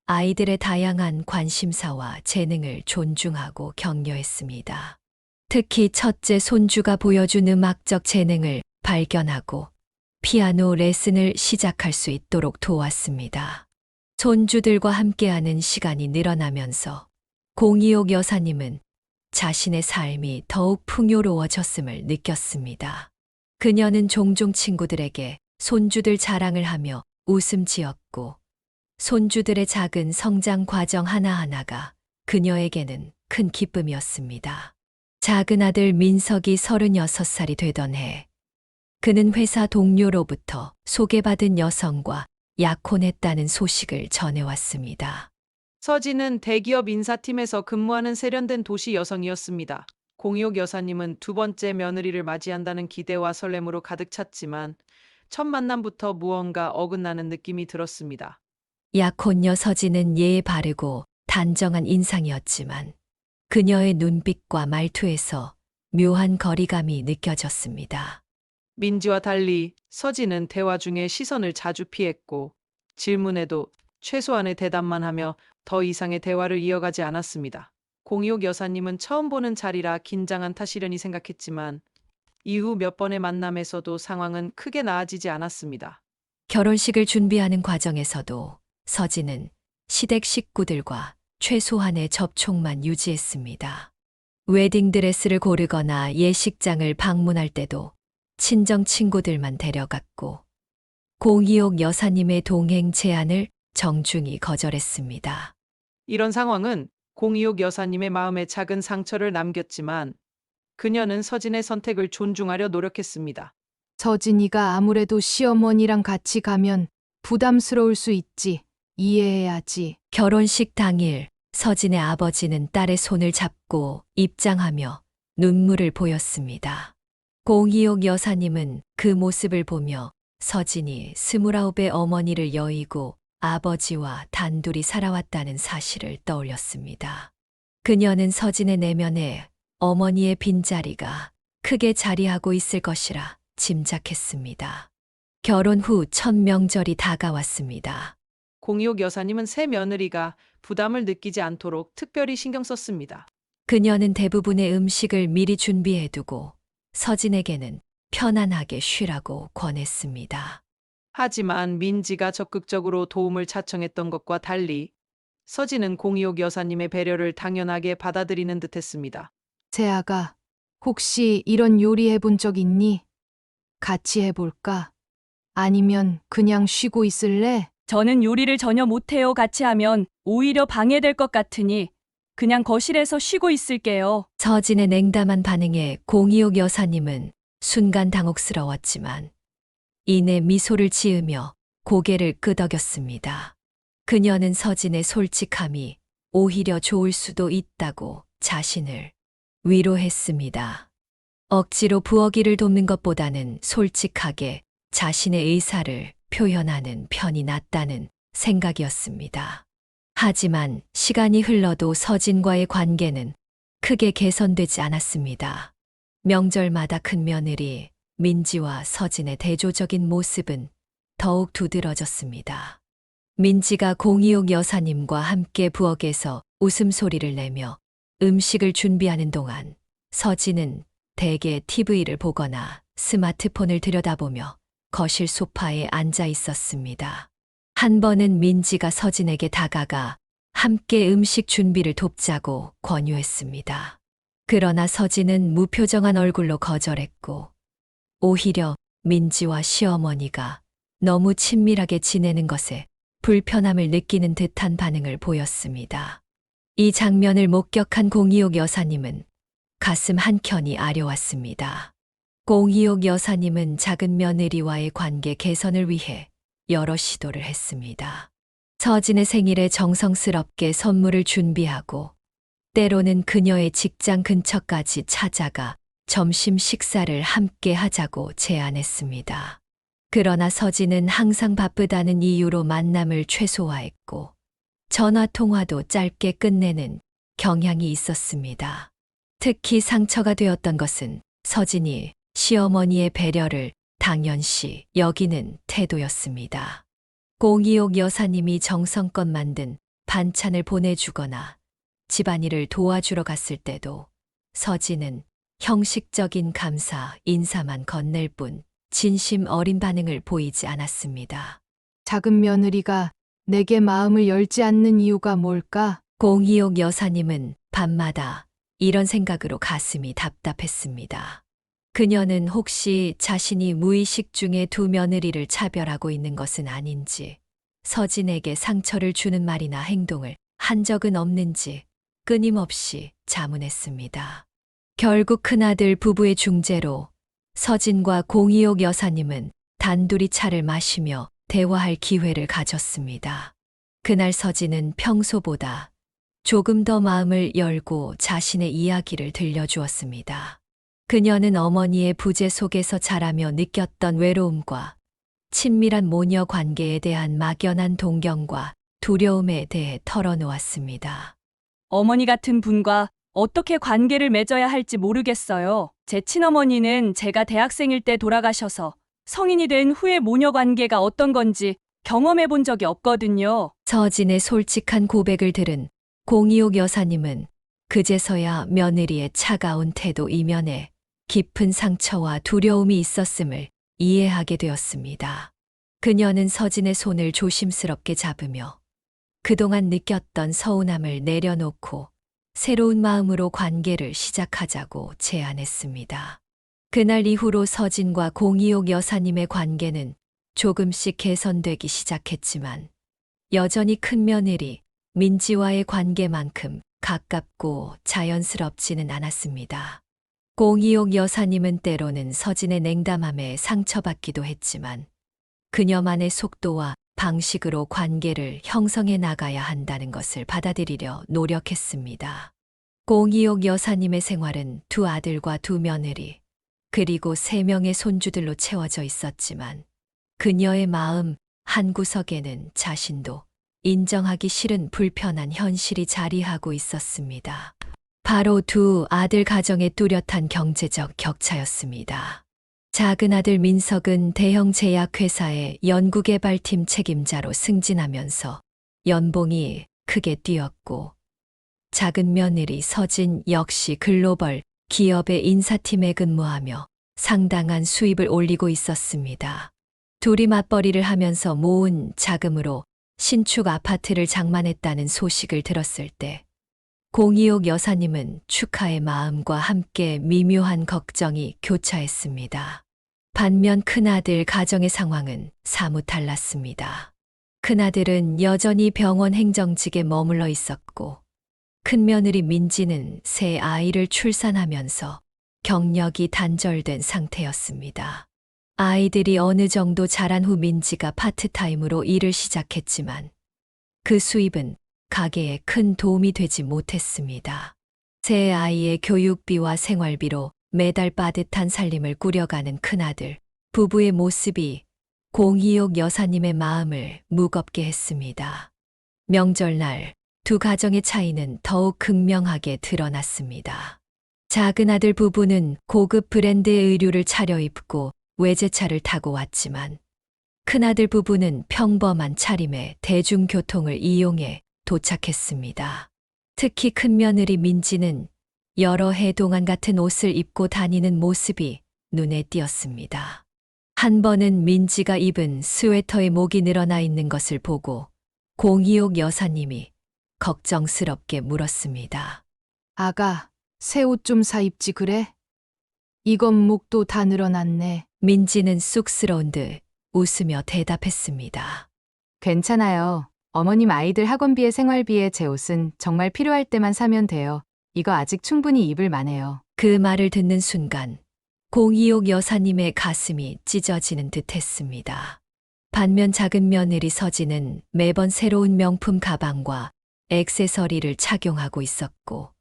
아이들의 다양한 관심사와 재능을 존중하고 격려했습니다. 특히 첫째 손주가 보여준 음악적 재능을 발견하고 피아노 레슨을 시작할 수 있도록 도왔습니다. 손주들과 함께하는 시간이 늘어나면서 026 여사님은 자신의 삶이 더욱 풍요로워졌음을 느꼈습니다. 그녀는 종종 친구들에게 손주들 자랑을 하며 웃음 지었고, 손주들의 작은 성장 과정 하나하나가 그녀에게는 큰 기쁨이었습니다. 작은 아들 민석이 36살이 되던 해, 그는 회사 동료로부터 소개받은 여성과 약혼했다는 소식을 전해왔습니다. 서진은 대기업 인사팀에서 근무하는 세련된 도시 여성이었습니다. 026 여사님은 두 번째 며느리를 맞이한다는 기대와 설렘으로 가득 찼지만 첫 만남부터 무언가 어긋나는 느낌이 들었습니다. 약혼녀 서진은 예의 바르고 단정한 인상이었지만 그녀의 눈빛과 말투에서 묘한 거리감이 느껴졌습니다. 민지와 달리 서진은 대화 중에 시선을 자주 피했고 질문에도 최소한의 대답만 하며 더 이상의 대화를 이어가지 않았습니다. 026 여사님은 처음 보는 자리라 긴장한 탓이려니 생각했지만 이후 몇 번의 만남에서도 상황은 크게 나아지지 않았습니다. 결혼식을 준비하는 과정에서도 서진은 시댁 식구들과 최소한의 접촉만 유지했습니다. 웨딩드레스를 고르거나 예식장을 방문할 때도 친정 친구들만 데려갔고 026 여사님의 동행 제안을 정중히 거절했습니다. 이런 상황은 공희옥 여사님의 마음에 작은 상처를 남겼지만 그녀는 서진의 선택을 존중하려 노력했습니다. 서진이가 아무래도 시어머니랑 같이 가면 부담스러울 수 있지. 이해해야지. 결혼식 당일 서진의 아버지는 딸의 손을 잡고 입장하며 눈물을 보였습니다. 공희옥 여사님은 그 모습을 보며 서진이 29의 어머니를 여의고 아버지와 단둘이 살아왔다는 사실을 떠올렸습니다. 그녀는 서진의 내면에 어머니의 빈자리가 크게 자리하고 있을 것이라 짐작했습니다. 결혼 후 첫 명절이 다가왔습니다. 공희옥 여사님은 새 며느리가 부담을 느끼지 않도록 특별히 신경 썼습니다. 그녀는 대부분의 음식을 미리 준비해두고 서진에게는 편안하게 쉬라고 권했습니다. 하지만 민지가 적극적으로 도움을 자청했던 것과 달리 서진은 공희옥 여사님의 배려를 당연하게 받아들이는 듯했습니다. 재아가 혹시 이런 요리 해본 적 있니? 같이 해볼까? 아니면 그냥 쉬고 있을래? 저는 요리를 전혀 못해요. 같이 하면 오히려 방해될 것 같으니 그냥 거실에서 쉬고 있을게요. 서진의 냉담한 반응에 공희옥 여사님은 순간 당혹스러웠지만 이내 미소를 지으며 고개를 끄덕였습니다. 그녀는 서진의 솔직함이 오히려 좋을 수도 있다고 자신을 위로했습니다. 억지로 부엌일을 돕는 것보다는 솔직하게 자신의 의사를 표현하는 편이 낫다는 생각이었습니다. 하지만 시간이 흘러도 서진과의 관계는 크게 개선되지 않았습니다. 명절마다 큰 며느리 민지와 서진의 대조적인 모습은 더욱 두드러졌습니다. 민지가 공희옥 여사님과 함께 부엌에서 웃음소리를 내며 음식을 준비하는 동안 서진은 대개 TV를 보거나 스마트폰을 들여다보며 거실 소파에 앉아 있었습니다. 한 번은 민지가 서진에게 다가가 함께 음식 준비를 돕자고 권유했습니다. 그러나 서진은 무표정한 얼굴로 거절했고 오히려 민지와 시어머니가 너무 친밀하게 지내는 것에 불편함을 느끼는 듯한 반응을 보였습니다. 이 장면을 목격한 공희옥 여사님은 가슴 한켠이 아려왔습니다. 공희옥 여사님은 작은 며느리와의 관계 개선을 위해 여러 시도를 했습니다. 서진의 생일에 정성스럽게 선물을 준비하고 때로는 그녀의 직장 근처까지 찾아가 점심 식사를 함께 하자고 제안했습니다. 그러나 서진은 항상 바쁘다는 이유로 만남을 최소화했고 전화 통화도 짧게 끝내는 경향이 있었습니다. 특히 상처가 되었던 것은 서진이 시어머니의 배려를 당연시 여기는 태도였습니다. 공희옥 여사님이 정성껏 만든 반찬을 보내주거나 집안일을 도와주러 갔을 때도 서진은 형식적인 감사, 인사만 건넬 뿐 진심 어린 반응을 보이지 않았습니다. 작은 며느리가 내게 마음을 열지 않는 이유가 뭘까? 공희옥 여사님은 밤마다 이런 생각으로 가슴이 답답했습니다. 그녀는 혹시 자신이 무의식 중에 두 며느리를 차별하고 있는 것은 아닌지, 서진에게 상처를 주는 말이나 행동을 한 적은 없는지 끊임없이 자문했습니다. 결국 큰아들 부부의 중재로 서진과 공희옥 여사님은 단둘이 차를 마시며 대화할 기회를 가졌습니다. 그날 서진은 평소보다 조금 더 마음을 열고 자신의 이야기를 들려주었습니다. 그녀는 어머니의 부재 속에서 자라며 느꼈던 외로움과 친밀한 모녀 관계에 대한 막연한 동경과 두려움에 대해 털어놓았습니다. 어머니 같은 분과 어떻게 관계를 맺어야 할지 모르겠어요. 제 친어머니는 제가 대학생일 때 돌아가셔서 성인이 된 후에 모녀 관계가 어떤 건지 경험해 본 적이 없거든요. 서진의 솔직한 고백을 들은 공희옥 여사님은 그제서야 며느리의 차가운 태도 이면에 깊은 상처와 두려움이 있었음을 이해하게 되었습니다. 그녀는 서진의 손을 조심스럽게 잡으며 그동안 느꼈던 서운함을 내려놓고 새로운 마음으로 관계를 시작하자고 제안했습니다. 그날 이후로 서진과 공희옥 여사님의 관계는 조금씩 개선되기 시작했지만 여전히 큰 며느리 민지와의 관계만큼 가깝고 자연스럽지는 않았습니다. 공이옥 여사님은 때로는 서진의 냉담함에 상처받기도 했지만 그녀만의 속도와 방식으로 관계를 형성해 나가야 한다는 것을 받아들이려 노력했습니다. 공이옥 여사님의 생활은 두 아들과 두 며느리, 그리고 3명의 손주들로 채워져 있었지만 그녀의 마음 한구석에는 자신도 인정하기 싫은 불편한 현실이 자리하고 있었습니다. 바로 두 아들 가정의 뚜렷한 경제적 격차였습니다. 작은 아들 민석은 대형 제약회사의 연구개발팀 책임자로 승진하면서 연봉이 크게 뛰었고, 작은 며느리 서진 역시 글로벌 기업의 인사팀에 근무하며 상당한 수입을 올리고 있었습니다. 둘이 맞벌이를 하면서 모은 자금으로 신축 아파트를 장만했다는 소식을 들었을 때 공이옥 여사님은 축하의 마음과 함께 미묘한 걱정이 교차했습니다. 반면 큰아들 가정의 상황은 사뭇 달랐습니다. 큰아들은 여전히 병원 행정직에 머물러 있었고, 큰며느리 민지는 새 아이를 출산하면서 경력이 단절된 상태였습니다. 아이들이 어느 정도 자란 후 민지가 파트타임으로 일을 시작했지만 그 수입은 가게에 큰 도움이 되지 못했습니다. 새 아이의 교육비와 생활비로 매달 빠듯한 살림을 꾸려가는 큰아들, 부부의 모습이 공이옥 여사님의 마음을 무겁게 했습니다. 명절날 두 가정의 차이는 더욱 극명하게 드러났습니다. 작은 아들 부부는 고급 브랜드의 의류를 차려입고 외제차를 타고 왔지만 큰아들 부부는 평범한 차림의 대중교통을 이용해 도착했습니다. 특히 큰며느리 민지는 여러 해 동안 같은 옷을 입고 다니는 모습이 눈에 띄었습니다. 한 번은 민지가 입은 스웨터의 목이 늘어나 있는 것을 보고 공이옥 여사님이 걱정스럽게 물었습니다. 아가, 새 옷 좀 사 입지 그래? 이건 목도 다 늘어났네. 민지는 쑥스러운 듯 웃으며 대답했습니다. 괜찮아요. 어머님 아이들 학원비에 생활비에 제 옷은 정말 필요할 때만 사면 돼요. 이거 아직 충분히 입을 만해요. 그 말을 듣는 순간 공이옥 여사님의 가슴이 찢어지는 듯 했습니다. 반면 작은 며느리 서진은 매번 새로운 명품 가방과 액세서리를 착용하고 있었고,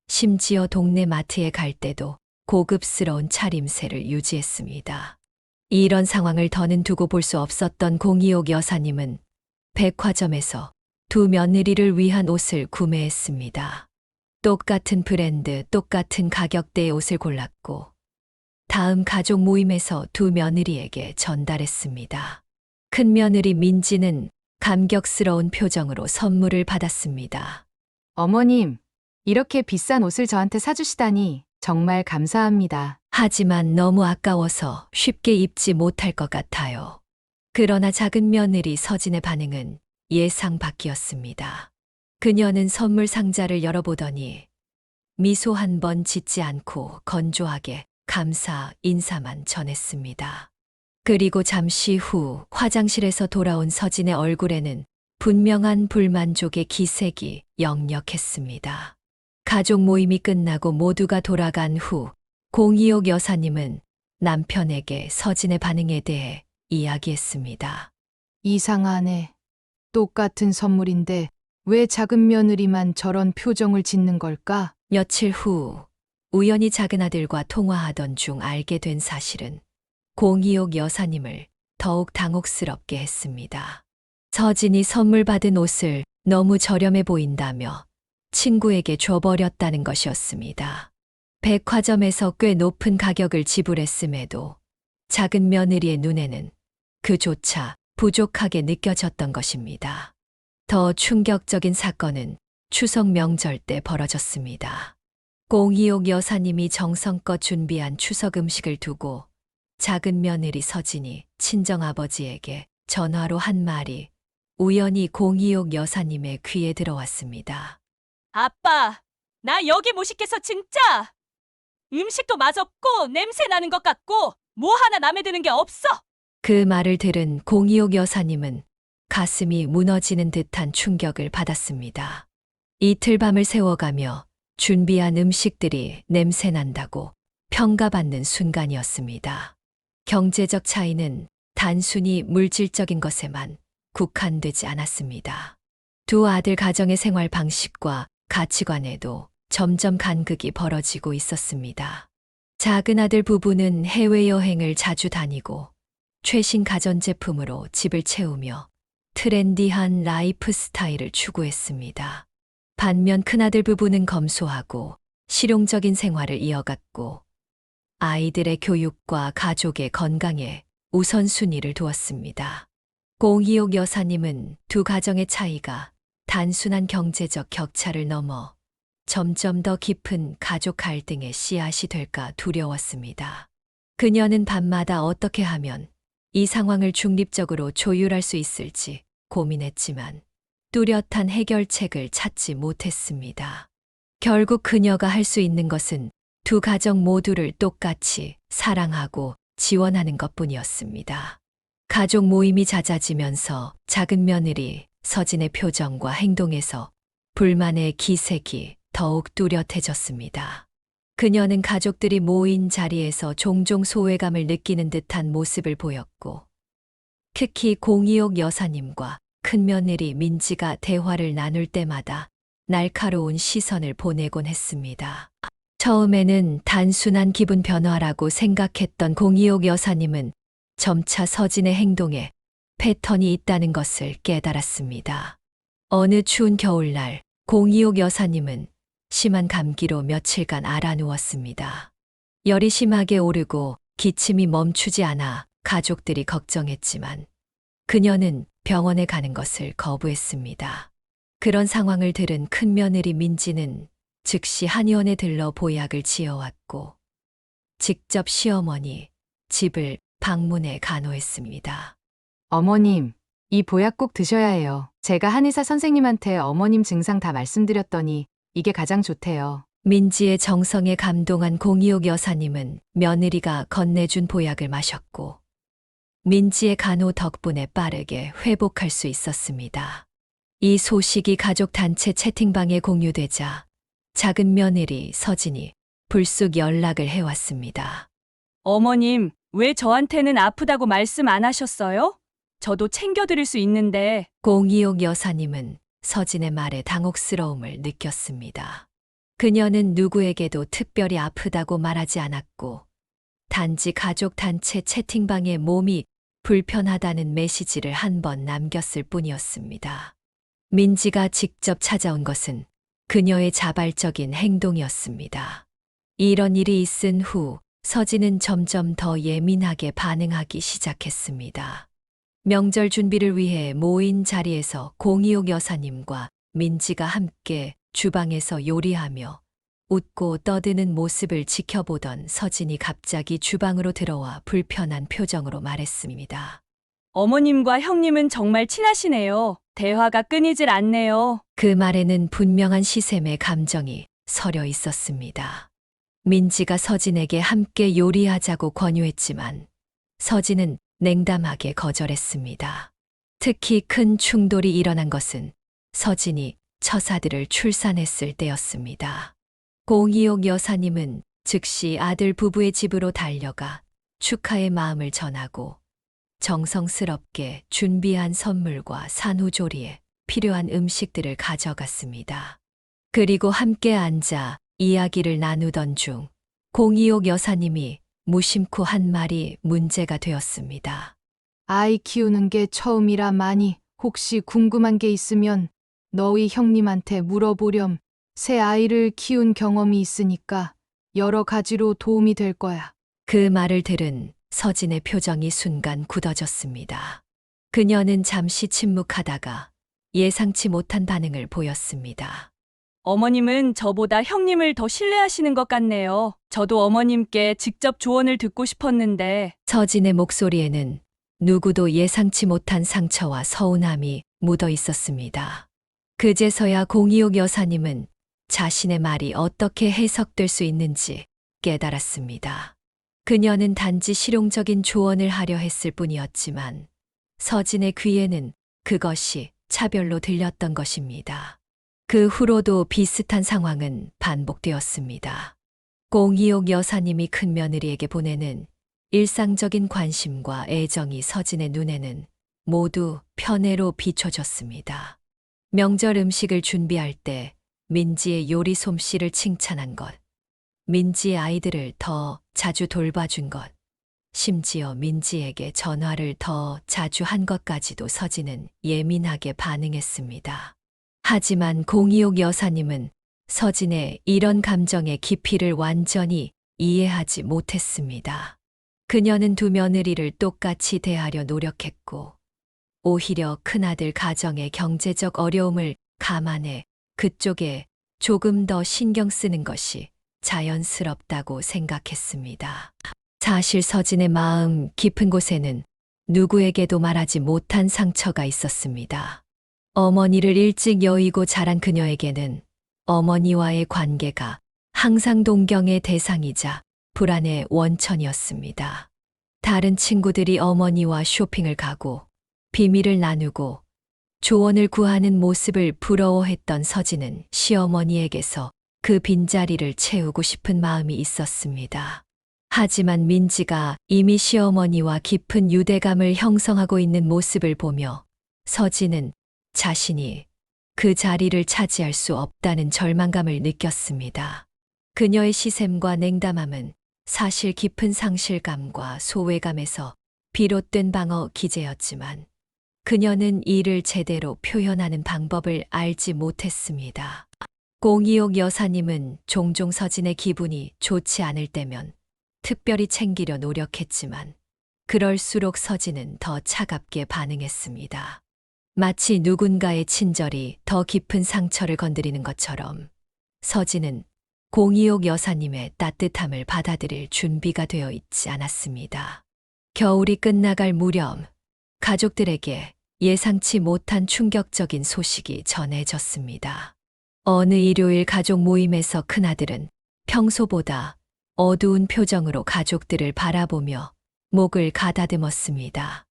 심지어 동네 마트에 갈 때도 고급스러운 차림새를 유지했습니다. 이런 상황을 더는 두고 볼 수 없었던 공이옥 여사님은 백화점에서 두 며느리를 위한 옷을 구매했습니다. 똑같은 브랜드, 똑같은 가격대의 옷을 골랐고 다음 가족 모임에서 두 며느리에게 전달했습니다. 큰 며느리 민지는 감격스러운 표정으로 선물을 받았습니다. 어머님, 이렇게 비싼 옷을 저한테 사주시다니 정말 감사합니다. 하지만 너무 아까워서 쉽게 입지 못할 것 같아요. 그러나 작은 며느리 서진의 반응은 예상 밖이었습니다. 그녀는 선물 상자를 열어보더니 미소 한 번 짓지 않고 건조하게 감사 인사만 전했습니다. 그리고 잠시 후 화장실에서 돌아온 서진의 얼굴에는 분명한 불만족의 기색이 역력했습니다. 가족 모임이 끝나고 모두가 돌아간 후 공이옥 여사님은 남편에게 서진의 반응에 대해 이야기했습니다. 이상하네. 똑같은 선물인데 왜 작은 며느리만 저런 표정을 짓는 걸까? 며칠 후 우연히 작은 아들과 통화하던 중 알게 된 사실은 공이옥 여사님을 더욱 당혹스럽게 했습니다. 서진이 선물 받은 옷을 너무 저렴해 보인다며 친구에게 줘버렸다는 것이었습니다. 백화점에서 꽤 높은 가격을 지불했음에도 작은 며느리의 눈에는 그조차 부족하게 느껴졌던 것입니다. 더 충격적인 사건은 추석 명절 때 벌어졌습니다. 공이옥 여사님이 정성껏 준비한 추석 음식을 두고 작은 며느리 서진이 친정아버지에게 전화로 한 말이 우연히 공이옥 여사님의 귀에 들어왔습니다. 아빠, 나 여기 못 시켜서 진짜! 음식도 맛없고 냄새 나는 것 같고 뭐 하나 맘에 드는 게 없어! 그 말을 들은 공이옥 여사님은 가슴이 무너지는 듯한 충격을 받았습니다. 이틀 밤을 세워가며 준비한 음식들이 냄새난다고 평가받는 순간이었습니다. 경제적 차이는 단순히 물질적인 것에만 국한되지 않았습니다. 두 아들 가정의 생활 방식과 가치관에도 점점 간극이 벌어지고 있었습니다. 작은 아들 부부는 해외여행을 자주 다니고 최신 가전제품으로 집을 채우며 트렌디한 라이프 스타일을 추구했습니다. 반면 큰아들 부부는 검소하고 실용적인 생활을 이어갔고 아이들의 교육과 가족의 건강에 우선순위를 두었습니다. 공희옥 여사님은 두 가정의 차이가 단순한 경제적 격차를 넘어 점점 더 깊은 가족 갈등의 씨앗이 될까 두려웠습니다. 그녀는 밤마다 어떻게 하면 이 상황을 중립적으로 조율할 수 있을지 고민했지만 뚜렷한 해결책을 찾지 못했습니다. 결국 그녀가 할 수 있는 것은 두 가정 모두를 똑같이 사랑하고 지원하는 것뿐이었습니다. 가족 모임이 잦아지면서 작은 며느리 서진의 표정과 행동에서 불만의 기색이 더욱 뚜렷해졌습니다. 그녀는 가족들이 모인 자리에서 종종 소외감을 느끼는 듯한 모습을 보였고, 특히 공희옥 여사님과 큰며느리 민지가 대화를 나눌 때마다 날카로운 시선을 보내곤 했습니다. 처음에는 단순한 기분 변화라고 생각했던 공희옥 여사님은 점차 서진의 행동에 패턴이 있다는 것을 깨달았습니다. 어느 추운 겨울날 공희옥 여사님은 심한 감기로 며칠간 앓아누웠습니다. 열이 심하게 오르고 기침이 멈추지 않아 가족들이 걱정했지만 그녀는 병원에 가는 것을 거부했습니다. 그런 상황을 들은 큰며느리 민지는 즉시 한의원에 들러 보약을 지어왔고 직접 시어머니 집을 방문해 간호했습니다. 어머님, 이 보약 꼭 드셔야 해요. 제가 한의사 선생님한테 어머님 증상 다 말씀드렸더니 이게 가장 좋대요. 민지의 정성에 감동한 공희옥 여사님은 며느리가 건네준 보약을 마셨고 민지의 간호 덕분에 빠르게 회복할 수 있었습니다. 이 소식이 가족 단체 채팅방에 공유되자 작은 며느리 서진이 불쑥 연락을 해왔습니다. 어머님, 왜 저한테는 아프다고 말씀 안 하셨어요? 저도 챙겨드릴 수 있는데. 공희옥 여사님은 서진의 말에 당혹스러움을 느꼈습니다. 그녀는 누구에게도 특별히 아프다고 말하지 않았고 단지 가족 단체 채팅방에 몸이 불편하다는 메시지를 한 번 남겼을 뿐이었습니다. 민지가 직접 찾아온 것은 그녀의 자발적인 행동이었습니다. 이런 일이 있은 후 서진은 점점 더 예민하게 반응하기 시작했습니다. 명절 준비를 위해 모인 자리에서 공희옥 여사님과 민지가 함께 주방에서 요리하며 웃고 떠드는 모습을 지켜보던 서진이 갑자기 주방으로 들어와 불편한 표정으로 말했습니다. 어머님과 형님은 정말 친하시네요. 대화가 끊이질 않네요. 그 말에는 분명한 시샘의 감정이 서려 있었습니다. 민지가 서진에게 함께 요리하자고 권유했지만 서진은 냉담하게 거절했습니다. 특히 큰 충돌이 일어난 것은 서진이 처사들을 출산했을 때였습니다. 공희옥 여사님은 즉시 아들 부부의 집으로 달려가 축하의 마음을 전하고 정성스럽게 준비한 선물과 산후조리에 필요한 음식들을 가져갔습니다. 그리고 함께 앉아 이야기를 나누던 중 공희옥 여사님이 무심코 한 말이 문제가 되었습니다. 아이 키우는 게 처음이라 많이 혹시 궁금한 게 있으면 너희 형님한테 물어보렴. 새 아이를 키운 경험이 있으니까 여러 가지로 도움이 될 거야. 그 말을 들은 서진의 표정이 순간 굳어졌습니다. 그녀는 잠시 침묵하다가 예상치 못한 반응을 보였습니다. 어머님은 저보다 형님을 더 신뢰하시는 것 같네요. 저도 어머님께 직접 조언을 듣고 싶었는데. 서진의 목소리에는 누구도 예상치 못한 상처와 서운함이 묻어 있었습니다. 그제서야 공희옥 여사님은 자신의 말이 어떻게 해석될 수 있는지 깨달았습니다. 그녀는 단지 실용적인 조언을 하려 했을 뿐이었지만 서진의 귀에는 그것이 차별로 들렸던 것입니다. 그 후로도 비슷한 상황은 반복되었습니다. 공이옥 여사님이 큰며느리에게 보내는 일상적인 관심과 애정이 서진의 눈에는 모두 편애로 비춰졌습니다. 명절 음식을 준비할 때 민지의 요리 솜씨를 칭찬한 것, 민지의 아이들을 더 자주 돌봐준 것, 심지어 민지에게 전화를 더 자주 한 것까지도 서진은 예민하게 반응했습니다. 하지만 공이옥 여사님은 서진의 이런 감정의 깊이를 완전히 이해하지 못했습니다. 그녀는 두 며느리를 똑같이 대하려 노력했고, 오히려 큰아들 가정의 경제적 어려움을 감안해 그쪽에 조금 더 신경 쓰는 것이 자연스럽다고 생각했습니다. 사실 서진의 마음 깊은 곳에는 누구에게도 말하지 못한 상처가 있었습니다. 어머니를 일찍 여의고 자란 그녀에게는 어머니와의 관계가 항상 동경의 대상이자 불안의 원천이었습니다. 다른 친구들이 어머니와 쇼핑을 가고 비밀을 나누고 조언을 구하는 모습을 부러워했던 서진은 시어머니에게서 그 빈자리를 채우고 싶은 마음이 있었습니다. 하지만 민지가 이미 시어머니와 깊은 유대감을 형성하고 있는 모습을 보며 서진은 자신이 그 자리를 차지할 수 없다는 절망감을 느꼈습니다. 그녀의 시샘과 냉담함은 사실 깊은 상실감과 소외감에서 비롯된 방어 기제였지만 그녀는 이를 제대로 표현하는 방법을 알지 못했습니다. 공이옥 여사님은 종종 서진의 기분이 좋지 않을 때면 특별히 챙기려 노력했지만 그럴수록 서진은 더 차갑게 반응했습니다. 마치 누군가의 친절이 더 깊은 상처를 건드리는 것처럼 서진은 공이옥 여사님의 따뜻함을 받아들일 준비가 되어 있지 않았습니다. 겨울이 끝나갈 무렵 가족들에게 예상치 못한 충격적인 소식이 전해졌습니다. 어느 일요일 가족 모임에서 큰아들은 평소보다 어두운 표정으로 가족들을 바라보며 목을 가다듬었습니다.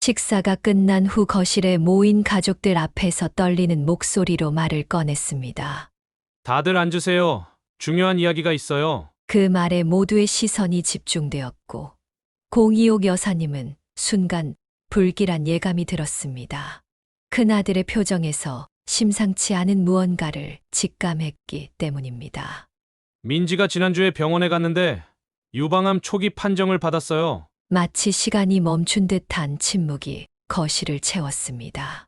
식사가 끝난 후 거실에 모인 가족들 앞에서 떨리는 목소리로 말을 꺼냈습니다. 다들 앉으세요. 중요한 이야기가 있어요. 그 말에 모두의 시선이 집중되었고 공이옥 여사님은 순간 불길한 예감이 들었습니다. 큰아들의 표정에서 심상치 않은 무언가를 직감했기 때문입니다. 민지가 지난주에 병원에 갔는데 유방암 초기 판정을 받았어요. 마치 시간이 멈춘 듯한 침묵이 거실을 채웠습니다.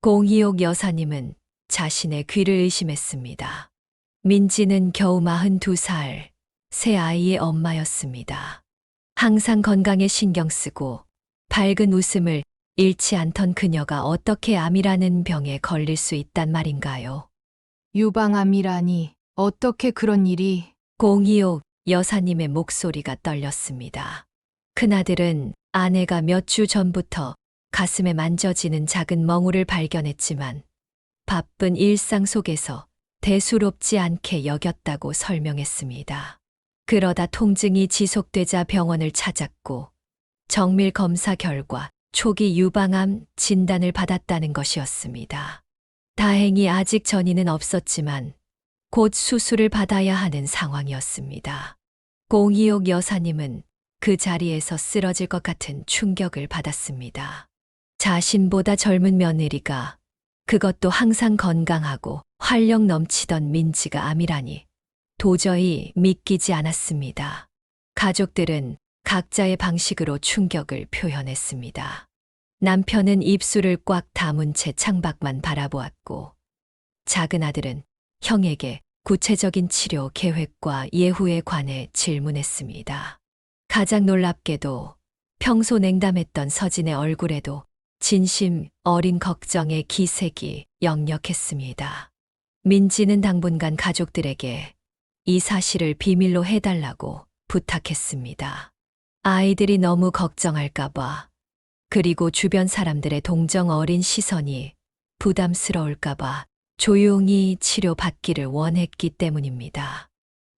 공이옥 여사님은 자신의 귀를 의심했습니다. 민지는 겨우 42살, 새 아이의 엄마였습니다. 항상 건강에 신경 쓰고 밝은 웃음을 잃지 않던 그녀가 어떻게 암이라는 병에 걸릴 수 있단 말인가요? 유방암이라니 어떻게 그런 일이? 공이옥 여사님의 목소리가 떨렸습니다. 큰아들은 아내가 몇 주 전부터 가슴에 만져지는 작은 멍울을 발견했지만 바쁜 일상 속에서 대수롭지 않게 여겼다고 설명했습니다. 그러다 통증이 지속되자 병원을 찾았고 정밀 검사 결과 초기 유방암 진단을 받았다는 것이었습니다. 다행히 아직 전이는 없었지만 곧 수술을 받아야 하는 상황이었습니다. 공이옥 여사님은 그 자리에서 쓰러질 것 같은 충격을 받았습니다. 자신보다 젊은 며느리가, 그것도 항상 건강하고 활력 넘치던 민지가 암이라니 도저히 믿기지 않았습니다. 가족들은 각자의 방식으로 충격을 표현했습니다. 남편은 입술을 꽉 다문 채 창밖만 바라보았고, 작은 아들은 형에게 구체적인 치료 계획과 예후에 관해 질문했습니다. 가장 놀랍게도 평소 냉담했던 서진의 얼굴에도 진심 어린 걱정의 기색이 역력했습니다. 민지는 당분간 가족들에게 이 사실을 비밀로 해달라고 부탁했습니다. 아이들이 너무 걱정할까봐, 그리고 주변 사람들의 동정 어린 시선이 부담스러울까봐 조용히 치료받기를 원했기 때문입니다.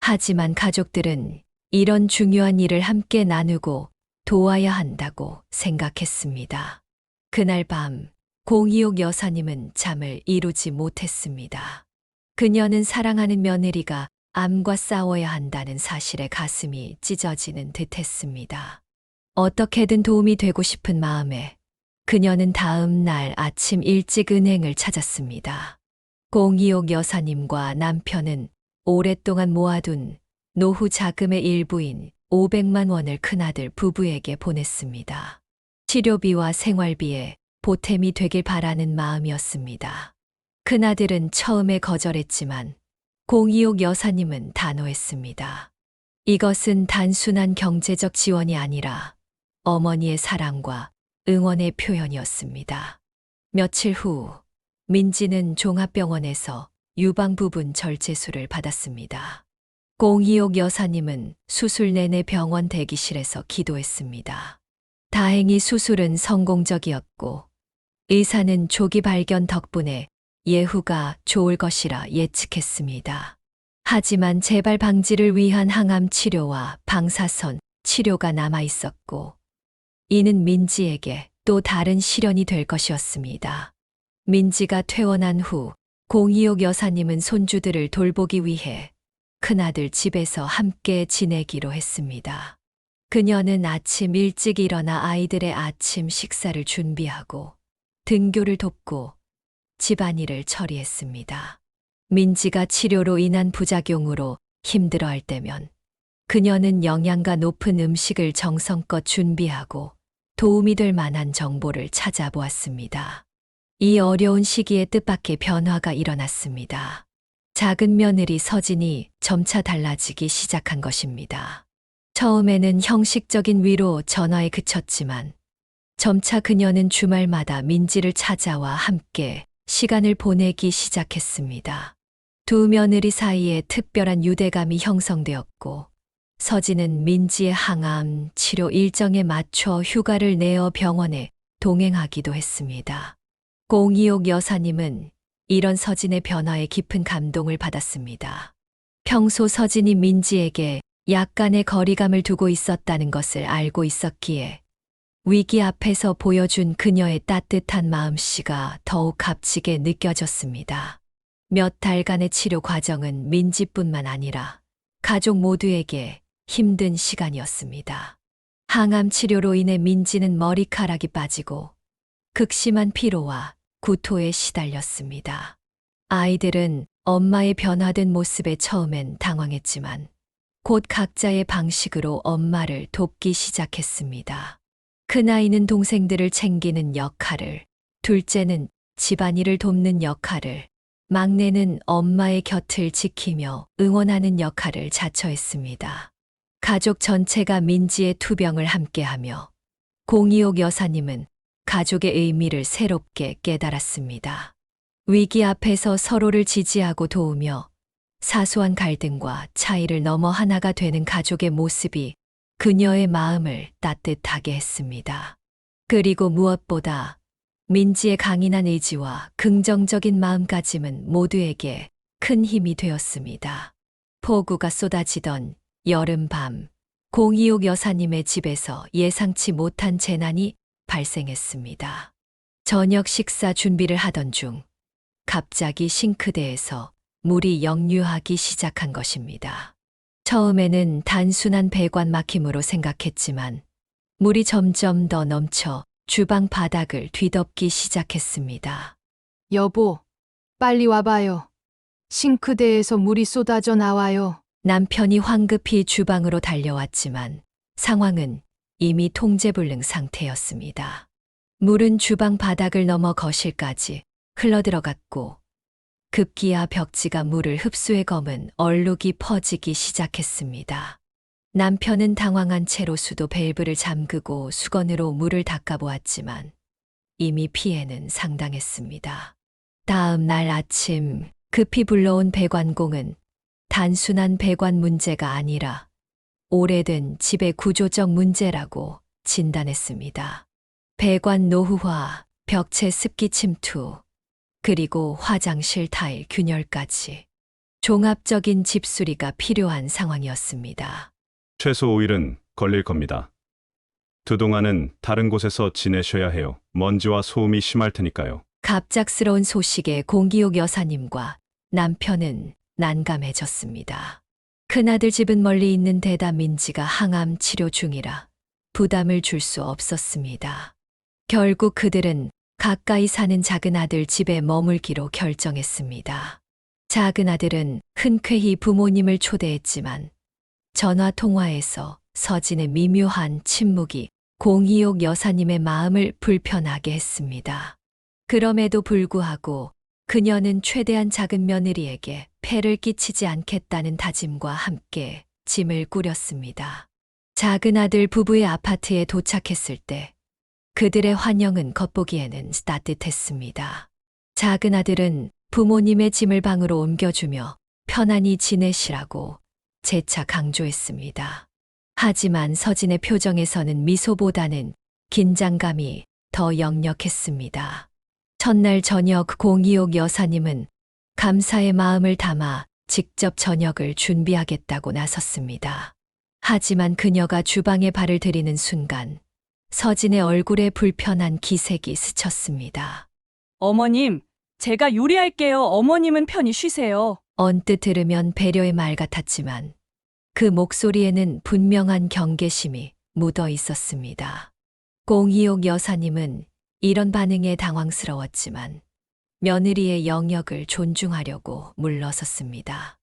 하지만 가족들은 이런 중요한 일을 함께 나누고 도와야 한다고 생각했습니다. 그날 밤 공이옥 여사님은 잠을 이루지 못했습니다. 그녀는 사랑하는 며느리가 암과 싸워야 한다는 사실에 가슴이 찢어지는 듯했습니다. 어떻게든 도움이 되고 싶은 마음에 그녀는 다음 날 아침 일찍 은행을 찾았습니다. 공이옥 여사님과 남편은 오랫동안 모아둔 노후 자금의 일부인 500만 원을 큰아들 부부에게 보냈습니다. 치료비와 생활비에 보탬이 되길 바라는 마음이었습니다. 큰아들은 처음에 거절했지만 공이옥 여사님은 단호했습니다. 이것은 단순한 경제적 지원이 아니라 어머니의 사랑과 응원의 표현이었습니다. 며칠 후 민지는 종합병원에서 유방 부분 절제술을 받았습니다. 공이옥 여사님은 수술 내내 병원 대기실에서 기도했습니다. 다행히 수술은 성공적이었고 의사는 조기 발견 덕분에 예후가 좋을 것이라 예측했습니다. 하지만 재발 방지를 위한 항암 치료와 방사선 치료가 남아 있었고 이는 민지에게 또 다른 시련이 될 것이었습니다. 민지가 퇴원한 후 공이옥 여사님은 손주들을 돌보기 위해 큰아들 집에서 함께 지내기로 했습니다. 그녀는 아침 일찍 일어나 아이들의 아침 식사를 준비하고 등교를 돕고 집안일을 처리했습니다. 민지가 치료로 인한 부작용으로 힘들어할 때면 그녀는 영양가 높은 음식을 정성껏 준비하고 도움이 될 만한 정보를 찾아보았습니다. 이 어려운 시기에 뜻밖의 변화가 일어났습니다. 작은 며느리 서진이 점차 달라지기 시작한 것입니다. 처음에는 형식적인 위로 전화에 그쳤지만 점차 그녀는 주말마다 민지를 찾아와 함께 시간을 보내기 시작했습니다. 두 며느리 사이에 특별한 유대감이 형성되었고 서진은 민지의 항암 치료 일정에 맞춰 휴가를 내어 병원에 동행하기도 했습니다. 공이옥 여사님은 이런 서진의 변화에 깊은 감동을 받았습니다. 평소 서진이 민지에게 약간의 거리감을 두고 있었다는 것을 알고 있었기에 위기 앞에서 보여준 그녀의 따뜻한 마음씨가 더욱 값지게 느껴졌습니다. 몇 달간의 치료 과정은 민지뿐만 아니라 가족 모두에게 힘든 시간이었습니다. 항암 치료로 인해 민지는 머리카락이 빠지고 극심한 피로와 구토에 시달렸습니다. 아이들은 엄마의 변화된 모습에 처음엔 당황했지만 곧 각자의 방식으로 엄마를 돕기 시작했습니다. 큰아이는 동생들을 챙기는 역할을, 둘째는 집안일을 돕는 역할을, 막내는 엄마의 곁을 지키며 응원하는 역할을 자처했습니다. 가족 전체가 민지의 투병을 함께하며 공이옥 여사님은 가족의 의미를 새롭게 깨달았습니다. 위기 앞에서 서로를 지지하고 도우며 사소한 갈등과 차이를 넘어 하나가 되는 가족의 모습이 그녀의 마음을 따뜻하게 했습니다. 그리고 무엇보다 민지의 강인한 의지와 긍정적인 마음가짐은 모두에게 큰 힘이 되었습니다. 폭우가 쏟아지던 여름밤, 공이옥 여사님의 집에서 예상치 못한 재난이 발생했습니다. 저녁 식사 준비를 하던 중 갑자기 싱크대에서 물이 역류하기 시작한 것입니다. 처음에는 단순한 배관 막힘으로 생각했지만 물이 점점 더 넘쳐 주방 바닥을 뒤덮기 시작했습니다. 여보, 빨리 와봐요. 싱크대에서 물이 쏟아져 나와요. 남편이 황급히 주방으로 달려왔지만 상황은 이미 통제불능 상태였습니다. 물은 주방 바닥을 넘어 거실까지 흘러들어갔고 급기야 벽지가 물을 흡수해 검은 얼룩이 퍼지기 시작했습니다. 남편은 당황한 채로 수도 밸브를 잠그고 수건으로 물을 닦아보았지만 이미 피해는 상당했습니다. 다음 날 아침 급히 불러온 배관공은 단순한 배관 문제가 아니라 오래된 집의 구조적 문제라고 진단했습니다. 배관 노후화, 벽체 습기 침투, 그리고 화장실 타일 균열까지 종합적인 집수리가 필요한 상황이었습니다. 최소 5일은 걸릴 겁니다. 두 동안은 다른 곳에서 지내셔야 해요. 먼지와 소음이 심할 테니까요. 갑작스러운 소식에 공기옥 여사님과 남편은 난감해졌습니다. 큰아들 집은 멀리 있는 데다 민지가 항암 치료 중이라 부담을 줄 수 없었습니다. 결국 그들은 가까이 사는 작은 아들 집에 머물기로 결정했습니다. 작은 아들은 흔쾌히 부모님을 초대했지만 전화 통화에서 서진의 미묘한 침묵이 공희옥 여사님의 마음을 불편하게 했습니다. 그럼에도 불구하고 그녀는 최대한 작은 며느리에게 폐를 끼치지 않겠다는 다짐과 함께 짐을 꾸렸습니다. 작은 아들 부부의 아파트에 도착했을 때 그들의 환영은 겉보기에는 따뜻했습니다. 작은 아들은 부모님의 짐을 방으로 옮겨주며 편안히 지내시라고 재차 강조했습니다. 하지만 서진의 표정에서는 미소보다는 긴장감이 더 역력했습니다. 첫날 저녁 공희옥 여사님은 감사의 마음을 담아 직접 저녁을 준비하겠다고 나섰습니다. 하지만 그녀가 주방에 발을 들이는 순간 서진의 얼굴에 불편한 기색이 스쳤습니다. 어머님, 제가 요리할게요. 어머님은 편히 쉬세요. 언뜻 들으면 배려의 말 같았지만 그 목소리에는 분명한 경계심이 묻어 있었습니다. 공희옥 여사님은 이런 반응에 당황스러웠지만 며느리의 영역을 존중하려고 물러섰습니다.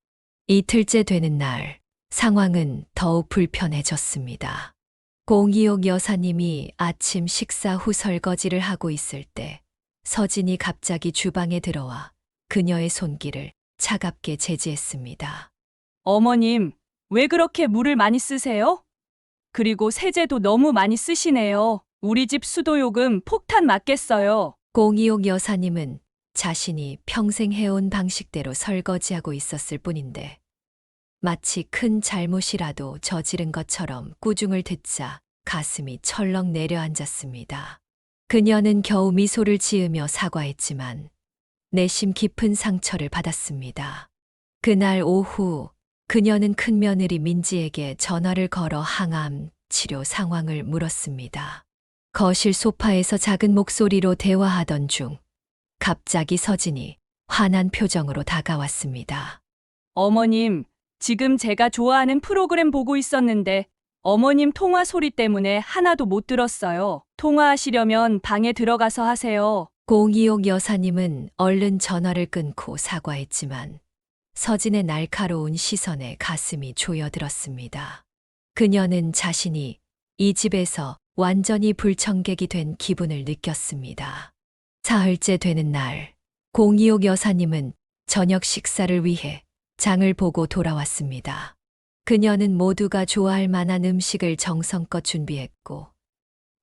이틀째 되는 날, 상황은 더욱 불편해졌습니다. 공희옥 여사님이 아침 식사 후 설거지를 하고 있을 때 서진이 갑자기 주방에 들어와 그녀의 손길을 차갑게 제지했습니다. 어머님, 왜 그렇게 물을 많이 쓰세요? 그리고 세제도 너무 많이 쓰시네요. 우리 집 수도요금 폭탄 맞겠어요. 공희옥 여사님은 자신이 평생 해온 방식대로 설거지하고 있었을 뿐인데 마치 큰 잘못이라도 저지른 것처럼 꾸중을 듣자 가슴이 철렁 내려앉았습니다. 그녀는 겨우 미소를 지으며 사과했지만 내심 깊은 상처를 받았습니다. 그날 오후 그녀는 큰며느리 민지에게 전화를 걸어 항암 치료 상황을 물었습니다. 거실 소파에서 작은 목소리로 대화하던 중 갑자기 서진이 화난 표정으로 다가왔습니다. 어머님, 지금 제가 좋아하는 프로그램 보고 있었는데 어머님 통화 소리 때문에 하나도 못 들었어요. 통화하시려면 방에 들어가서 하세요. 공희옥 여사님은 얼른 전화를 끊고 사과했지만 서진의 날카로운 시선에 가슴이 조여들었습니다. 그녀는 자신이 이 집에서 완전히 불청객이 된 기분을 느꼈습니다. 사흘째 되는 날, 공희옥 여사님은 저녁 식사를 위해 장을 보고 돌아왔습니다. 그녀는 모두가 좋아할 만한 음식을 정성껏 준비했고,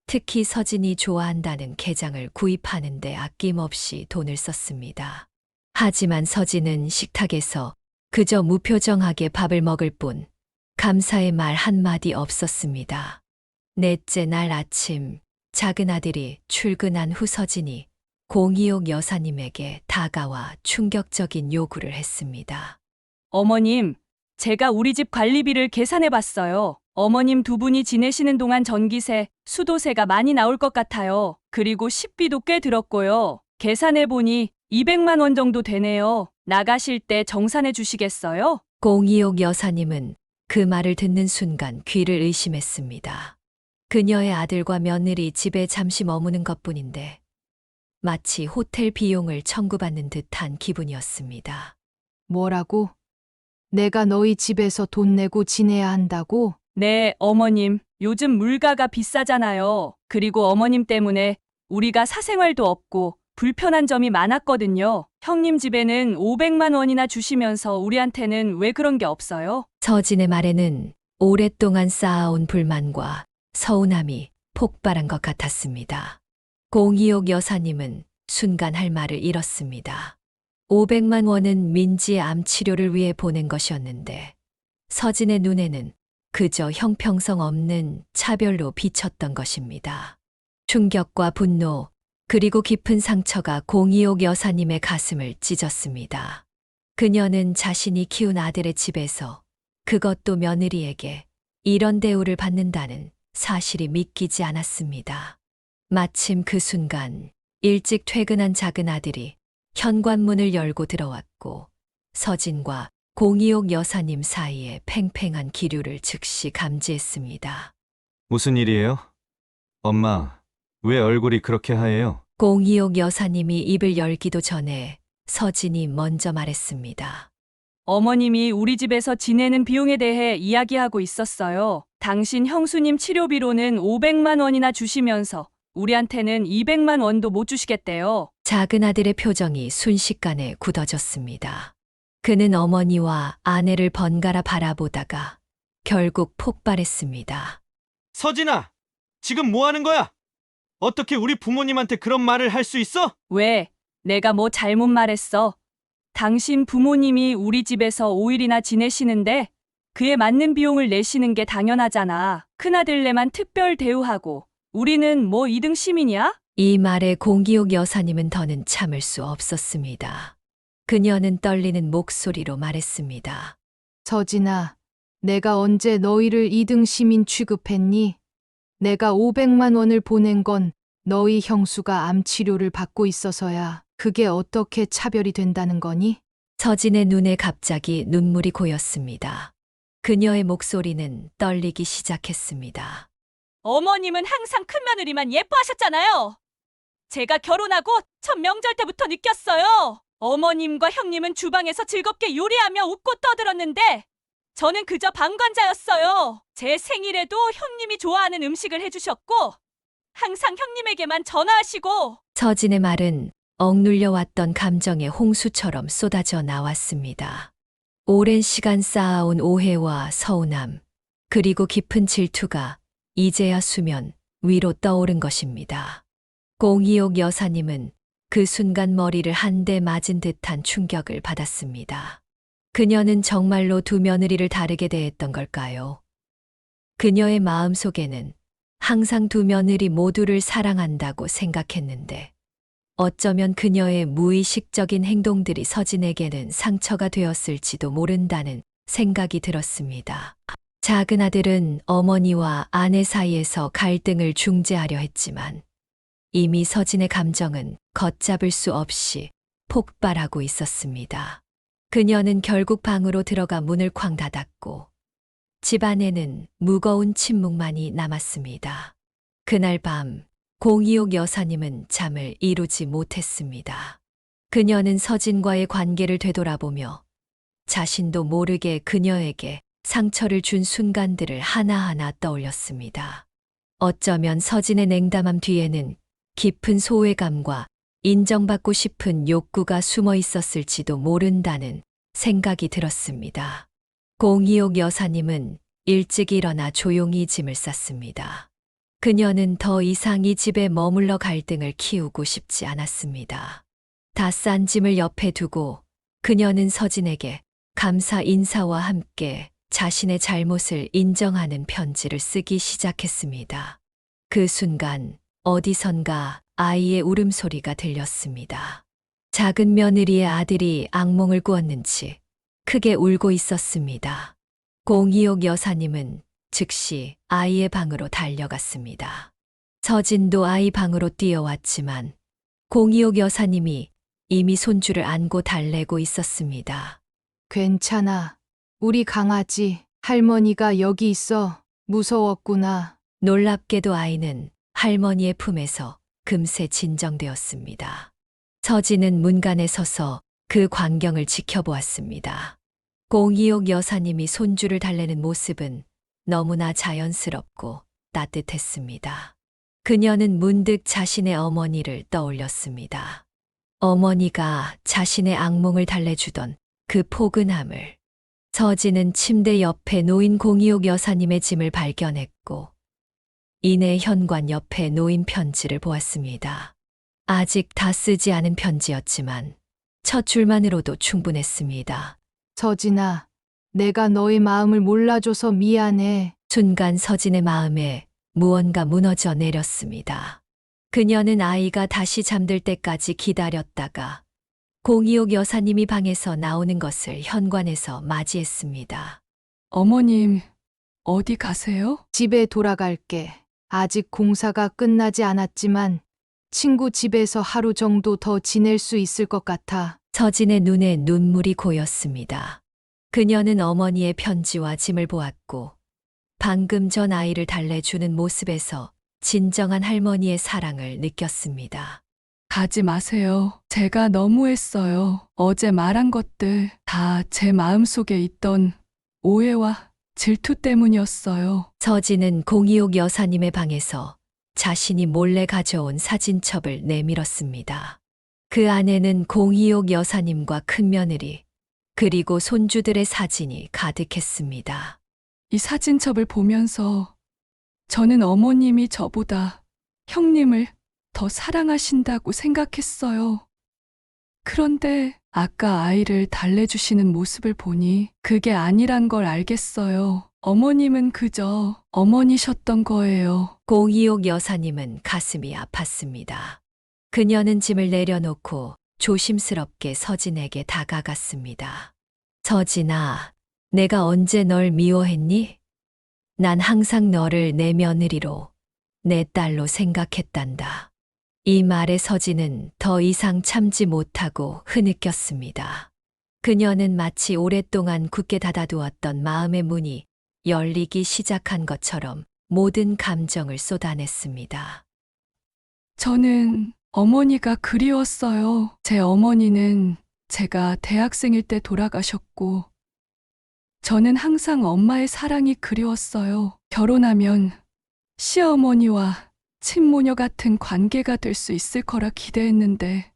특히 서진이 좋아한다는 게장을 구입하는 데 아낌없이 돈을 썼습니다. 하지만 서진은 식탁에서 그저 무표정하게 밥을 먹을 뿐 감사의 말 한마디 없었습니다. 넷째 날 아침, 작은 아들이 출근한 후 서진이 공희옥 여사님에게 다가와 충격적인 요구를 했습니다. 어머님, 제가 우리 집 관리비를 계산해 봤어요. 어머님 두 분이 지내시는 동안 전기세, 수도세가 많이 나올 것 같아요. 그리고 식비도 꽤 들었고요. 계산해 보니 200만 원 정도 되네요. 나가실 때 정산해 주시겠어요? 공희옥 여사님은 그 말을 듣는 순간 귀를 의심했습니다. 그녀의 아들과 며느리 집에 잠시 머무는 것뿐인데 마치 호텔 비용을 청구받는 듯한 기분이었습니다. 뭐라고? 내가 너희 집에서 돈 내고 지내야 한다고? 네, 어머님. 요즘 물가가 비싸잖아요. 그리고 어머님 때문에 우리가 사생활도 없고 불편한 점이 많았거든요. 형님 집에는 500만 원이나 주시면서 우리한테는 왜 그런 게 없어요? 서진의 말에는 오랫동안 쌓아온 불만과 서운함이 폭발한 것 같았습니다. 공희옥 여사님은 순간 할 말을 잃었습니다. 500만 원은 민지의 암 치료를 위해 보낸 것이었는데 서진의 눈에는 그저 형평성 없는 차별로 비쳤던 것입니다. 충격과 분노, 그리고 깊은 상처가 공희옥 여사님의 가슴을 찢었습니다. 그녀는 자신이 키운 아들의 집에서, 그것도 며느리에게 이런 대우를 받는다는 사실이 믿기지 않았습니다. 마침 그 순간 일찍 퇴근한 작은 아들이 현관문을 열고 들어왔고 서진과 공이옥 여사님 사이에 팽팽한 기류를 즉시 감지했습니다. 무슨 일이에요? 엄마, 왜 얼굴이 그렇게 하얘요? 공이옥 여사님이 입을 열기도 전에 서진이 먼저 말했습니다. 어머님이 우리 집에서 지내는 비용에 대해 이야기하고 있었어요. 당신 형수님 치료비로는 500만 원이나 주시면서 우리한테는 200만 원도 못 주시겠대요. 작은 아들의 표정이 순식간에 굳어졌습니다. 그는 어머니와 아내를 번갈아 바라보다가 결국 폭발했습니다. 서진아! 지금 뭐 하는 거야? 어떻게 우리 부모님한테 그런 말을 할 수 있어? 왜? 내가 뭐 잘못 말했어? 당신 부모님이 우리 집에서 5일이나 지내시는데 그에 맞는 비용을 내시는 게 당연하잖아. 큰아들네만 특별 대우하고 우리는 뭐 2등 시민이야? 이 말에 공기옥 여사님은 더는 참을 수 없었습니다. 그녀는 떨리는 목소리로 말했습니다. 서진아, 내가 언제 너희를 2등 시민 취급했니? 내가 500만 원을 보낸 건 너희 형수가 암 치료를 받고 있어서야. 그게 어떻게 차별이 된다는 거니? 서진의 눈에 갑자기 눈물이 고였습니다. 그녀의 목소리는 떨리기 시작했습니다. 어머님은 항상 큰며느리만 예뻐하셨잖아요. 제가 결혼하고 첫 명절 때부터 느꼈어요. 어머님과 형님은 주방에서 즐겁게 요리하며 웃고 떠들었는데 저는 그저 방관자였어요. 제 생일에도 형님이 좋아하는 음식을 해주셨고 항상 형님에게만 전화하시고. 서진의 말은 억눌려 왔던 감정의 홍수처럼 쏟아져 나왔습니다. 오랜 시간 쌓아온 오해와 서운함, 그리고 깊은 질투가 이제야 수면 위로 떠오른 것입니다. 공이옥 여사님은 그 순간 머리를 한 대 맞은 듯한 충격을 받았습니다. 그녀는 정말로 두 며느리를 다르게 대했던 걸까요? 그녀의 마음속에는 항상 두 며느리 모두를 사랑한다고 생각했는데 어쩌면 그녀의 무의식적인 행동들이 서진에게는 상처가 되었을지도 모른다는 생각이 들었습니다. 작은 아들은 어머니와 아내 사이에서 갈등을 중재하려 했지만 이미 서진의 감정은 걷잡을 수 없이 폭발하고 있었습니다. 그녀는 결국 방으로 들어가 문을 쾅 닫았고 집 안에는 무거운 침묵만이 남았습니다. 그날 밤 공이옥 여사님은 잠을 이루지 못했습니다. 그녀는 서진과의 관계를 되돌아보며 자신도 모르게 그녀에게 상처를 준 순간들을 하나하나 떠올렸습니다. 어쩌면 서진의 냉담함 뒤에는 깊은 소외감과 인정받고 싶은 욕구가 숨어 있었을지도 모른다는 생각이 들었습니다. 공이옥 여사님은 일찍 일어나 조용히 짐을 쌌습니다. 그녀는 더 이상 이 집에 머물러 갈등을 키우고 싶지 않았습니다. 다 싼 짐을 옆에 두고 그녀는 서진에게 감사 인사와 함께 자신의 잘못을 인정하는 편지를 쓰기 시작했습니다. 그 순간 어디선가 아이의 울음소리가 들렸습니다. 작은 며느리의 아들이 악몽을 꾸었는지 크게 울고 있었습니다. 공이옥 여사님은 즉시 아이의 방으로 달려갔습니다. 서진도 아이 방으로 뛰어왔지만 공이옥 여사님이 이미 손주를 안고 달래고 있었습니다. 괜찮아. 우리 강아지, 할머니가 여기 있어. 무서웠구나. 놀랍게도 아이는 할머니의 품에서 금세 진정되었습니다. 서진은 문간에 서서 그 광경을 지켜보았습니다. 공이옥 여사님이 손주를 달래는 모습은 너무나 자연스럽고 따뜻했습니다. 그녀는 문득 자신의 어머니를 떠올렸습니다. 어머니가 자신의 악몽을 달래주던 그 포근함을. 서진은 침대 옆에 놓인 공이옥 여사님의 짐을 발견했고 이내 현관 옆에 놓인 편지를 보았습니다. 아직 다 쓰지 않은 편지였지만 첫 줄만으로도 충분했습니다. 서진아, 내가 너의 마음을 몰라줘서 미안해. 순간 서진의 마음에 무언가 무너져 내렸습니다. 그녀는 아이가 다시 잠들 때까지 기다렸다가 공이옥 여사님이 방에서 나오는 것을 현관에서 맞이했습니다. 어머님, 어디 가세요? 집에 돌아갈게. 아직 공사가 끝나지 않았지만 친구 집에서 하루 정도 더 지낼 수 있을 것 같아. 서진의 눈에 눈물이 고였습니다. 그녀는 어머니의 편지와 짐을 보았고 방금 전 아이를 달래주는 모습에서 진정한 할머니의 사랑을 느꼈습니다. 가지 마세요. 제가 너무했어요. 어제 말한 것들 다 제 마음속에 있던 오해와 질투 때문이었어요. 서진은 공이옥 여사님의 방에서 자신이 몰래 가져온 사진첩을 내밀었습니다. 그 안에는 공이옥 여사님과 큰며느리, 그리고 손주들의 사진이 가득했습니다. 이 사진첩을 보면서 저는 어머님이 저보다 형님을 더 사랑하신다고 생각했어요. 그런데 아까 아이를 달래주시는 모습을 보니 그게 아니란 걸 알겠어요. 어머님은 그저 어머니셨던 거예요. 공이옥 여사님은 가슴이 아팠습니다. 그녀는 짐을 내려놓고 조심스럽게 서진에게 다가갔습니다. 서진아, 내가 언제 널 미워했니? 난 항상 너를 내 며느리로, 내 딸로 생각했단다. 이 말에 서진은 더 이상 참지 못하고 흐느꼈습니다. 그녀는 마치 오랫동안 굳게 닫아두었던 마음의 문이 열리기 시작한 것처럼 모든 감정을 쏟아냈습니다. 저는 어머니가 그리웠어요. 제 어머니는 제가 대학생일 때 돌아가셨고, 저는 항상 엄마의 사랑이 그리웠어요. 결혼하면 시어머니와 친모녀 같은 관계가 될 수 있을 거라 기대했는데,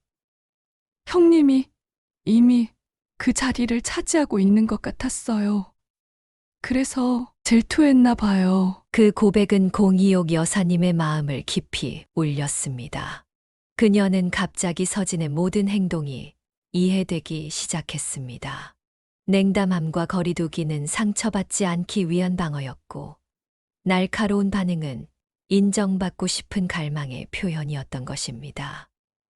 형님이 이미 그 자리를 차지하고 있는 것 같았어요. 그래서 질투했나 봐요. 그 고백은 공이옥 여사님의 마음을 깊이 울렸습니다. 그녀는 갑자기 서진의 모든 행동이 이해되기 시작했습니다. 냉담함과 거리두기는 상처받지 않기 위한 방어였고, 날카로운 반응은 인정받고 싶은 갈망의 표현이었던 것입니다.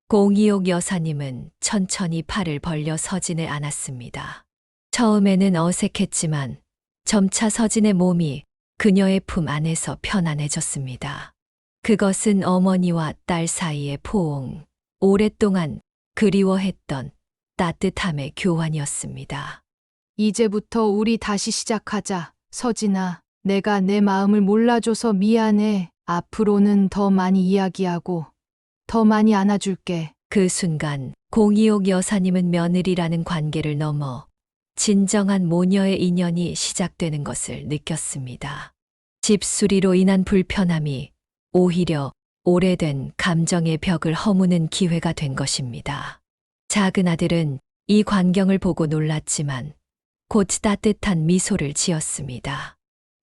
공이옥 여사님은 천천히 팔을 벌려 서진을 안았습니다. 처음에는 어색했지만 점차 서진의 몸이 그녀의 품 안에서 편안해졌습니다. 그것은 어머니와 딸 사이의 포옹, 오랫동안 그리워했던 따뜻함의 교환이었습니다. 이제부터 우리 다시 시작하자. 서진아, 내가 내 마음을 몰라줘서 미안해. 앞으로는 더 많이 이야기하고 더 많이 안아줄게. 그 순간 공이옥 여사님은 며느리라는 관계를 넘어 진정한 모녀의 인연이 시작되는 것을 느꼈습니다. 집수리로 인한 불편함이 오히려 오래된 감정의 벽을 허무는 기회가 된 것입니다. 작은 아들은 이 광경을 보고 놀랐지만 곧 따뜻한 미소를 지었습니다.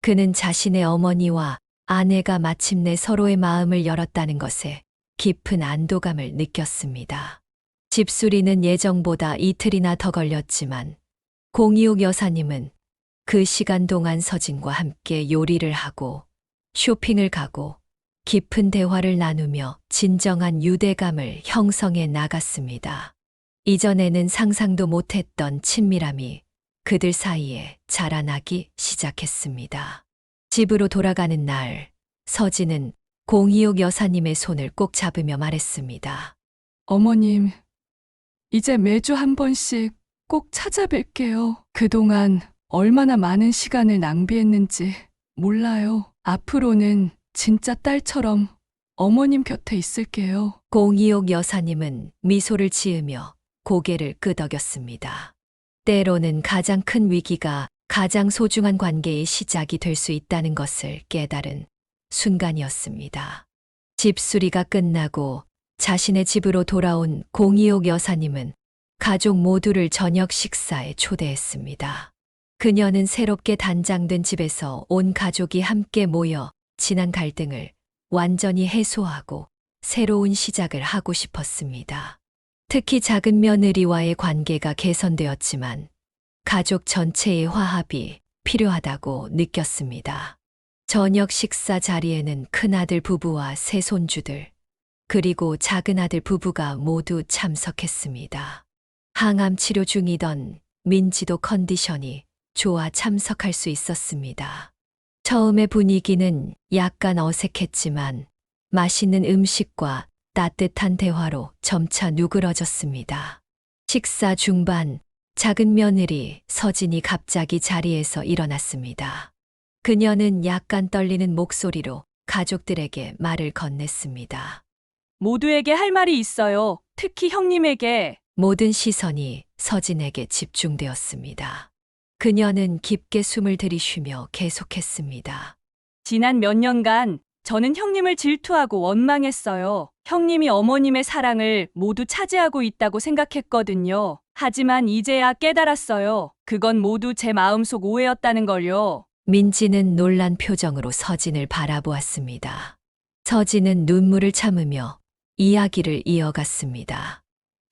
그는 자신의 어머니와 아내가 마침내 서로의 마음을 열었다는 것에 깊은 안도감을 느꼈습니다. 집수리는 예정보다 이틀이나 더 걸렸지만 공이옥 여사님은 그 시간 동안 서진과 함께 요리를 하고 쇼핑을 가고 깊은 대화를 나누며 진정한 유대감을 형성해 나갔습니다. 이전에는 상상도 못했던 친밀함이 그들 사이에 자라나기 시작했습니다. 집으로 돌아가는 날, 서진은 공이옥 여사님의 손을 꼭 잡으며 말했습니다. 어머님, 이제 매주 한 번씩 꼭 찾아뵐게요. 그동안 얼마나 많은 시간을 낭비했는지 몰라요. 앞으로는 진짜 딸처럼 어머님 곁에 있을게요. 공이옥 여사님은 미소를 지으며 고개를 끄덕였습니다. 때로는 가장 큰 위기가 가장 소중한 관계의 시작이 될 수 있다는 것을 깨달은 순간이었습니다. 집수리가 끝나고 자신의 집으로 돌아온 공이옥 여사님은 가족 모두를 저녁 식사에 초대했습니다. 그녀는 새롭게 단장된 집에서 온 가족이 함께 모여 지난 갈등을 완전히 해소하고 새로운 시작을 하고 싶었습니다. 특히 작은 며느리와의 관계가 개선되었지만 가족 전체의 화합이 필요하다고 느꼈습니다. 저녁 식사 자리에는 큰아들 부부와 세 손주들, 그리고 작은아들 부부가 모두 참석했습니다. 항암 치료 중이던 민지도 컨디션이 좋아 참석할 수 있었습니다. 처음의 분위기는 약간 어색했지만 맛있는 음식과 따뜻한 대화로 점차 누그러졌습니다. 식사 중반, 작은 며느리 서진이 갑자기 자리에서 일어났습니다. 그녀는 약간 떨리는 목소리로 가족들에게 말을 건넸습니다. 모두에게 할 말이 있어요. 특히 형님에게. 모든 시선이 서진에게 집중되었습니다. 그녀는 깊게 숨을 들이쉬며 계속했습니다. 지난 몇 년간 저는 형님을 질투하고 원망했어요. 형님이 어머님의 사랑을 모두 차지하고 있다고 생각했거든요. 하지만 이제야 깨달았어요. 그건 모두 제 마음속 오해였다는 걸요. 민지는 놀란 표정으로 서진을 바라보았습니다. 서진은 눈물을 참으며 이야기를 이어갔습니다.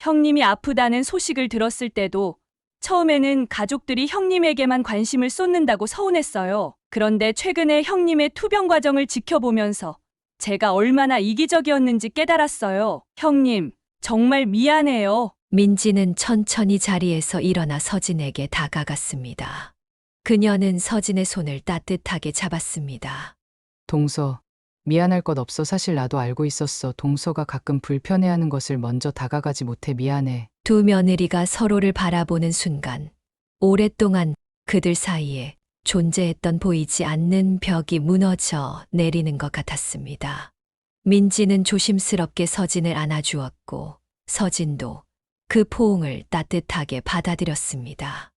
형님이 아프다는 소식을 들었을 때도 처음에는 가족들이 형님에게만 관심을 쏟는다고 서운했어요. 그런데 최근에 형님의 투병 과정을 지켜보면서 제가 얼마나 이기적이었는지 깨달았어요. 형님, 정말 미안해요. 민지는 천천히 자리에서 일어나 서진에게 다가갔습니다. 그녀는 서진의 손을 따뜻하게 잡았습니다. 동서, 미안할 것 없어. 사실 나도 알고 있었어. 동서가 가끔 불편해하는 것을 먼저 다가가지 못해 미안해. 두 며느리가 서로를 바라보는 순간 오랫동안 그들 사이에 존재했던 보이지 않는 벽이 무너져 내리는 것 같았습니다. 민지는 조심스럽게 서진을 안아주었고 서진도 그 포옹을 따뜻하게 받아들였습니다.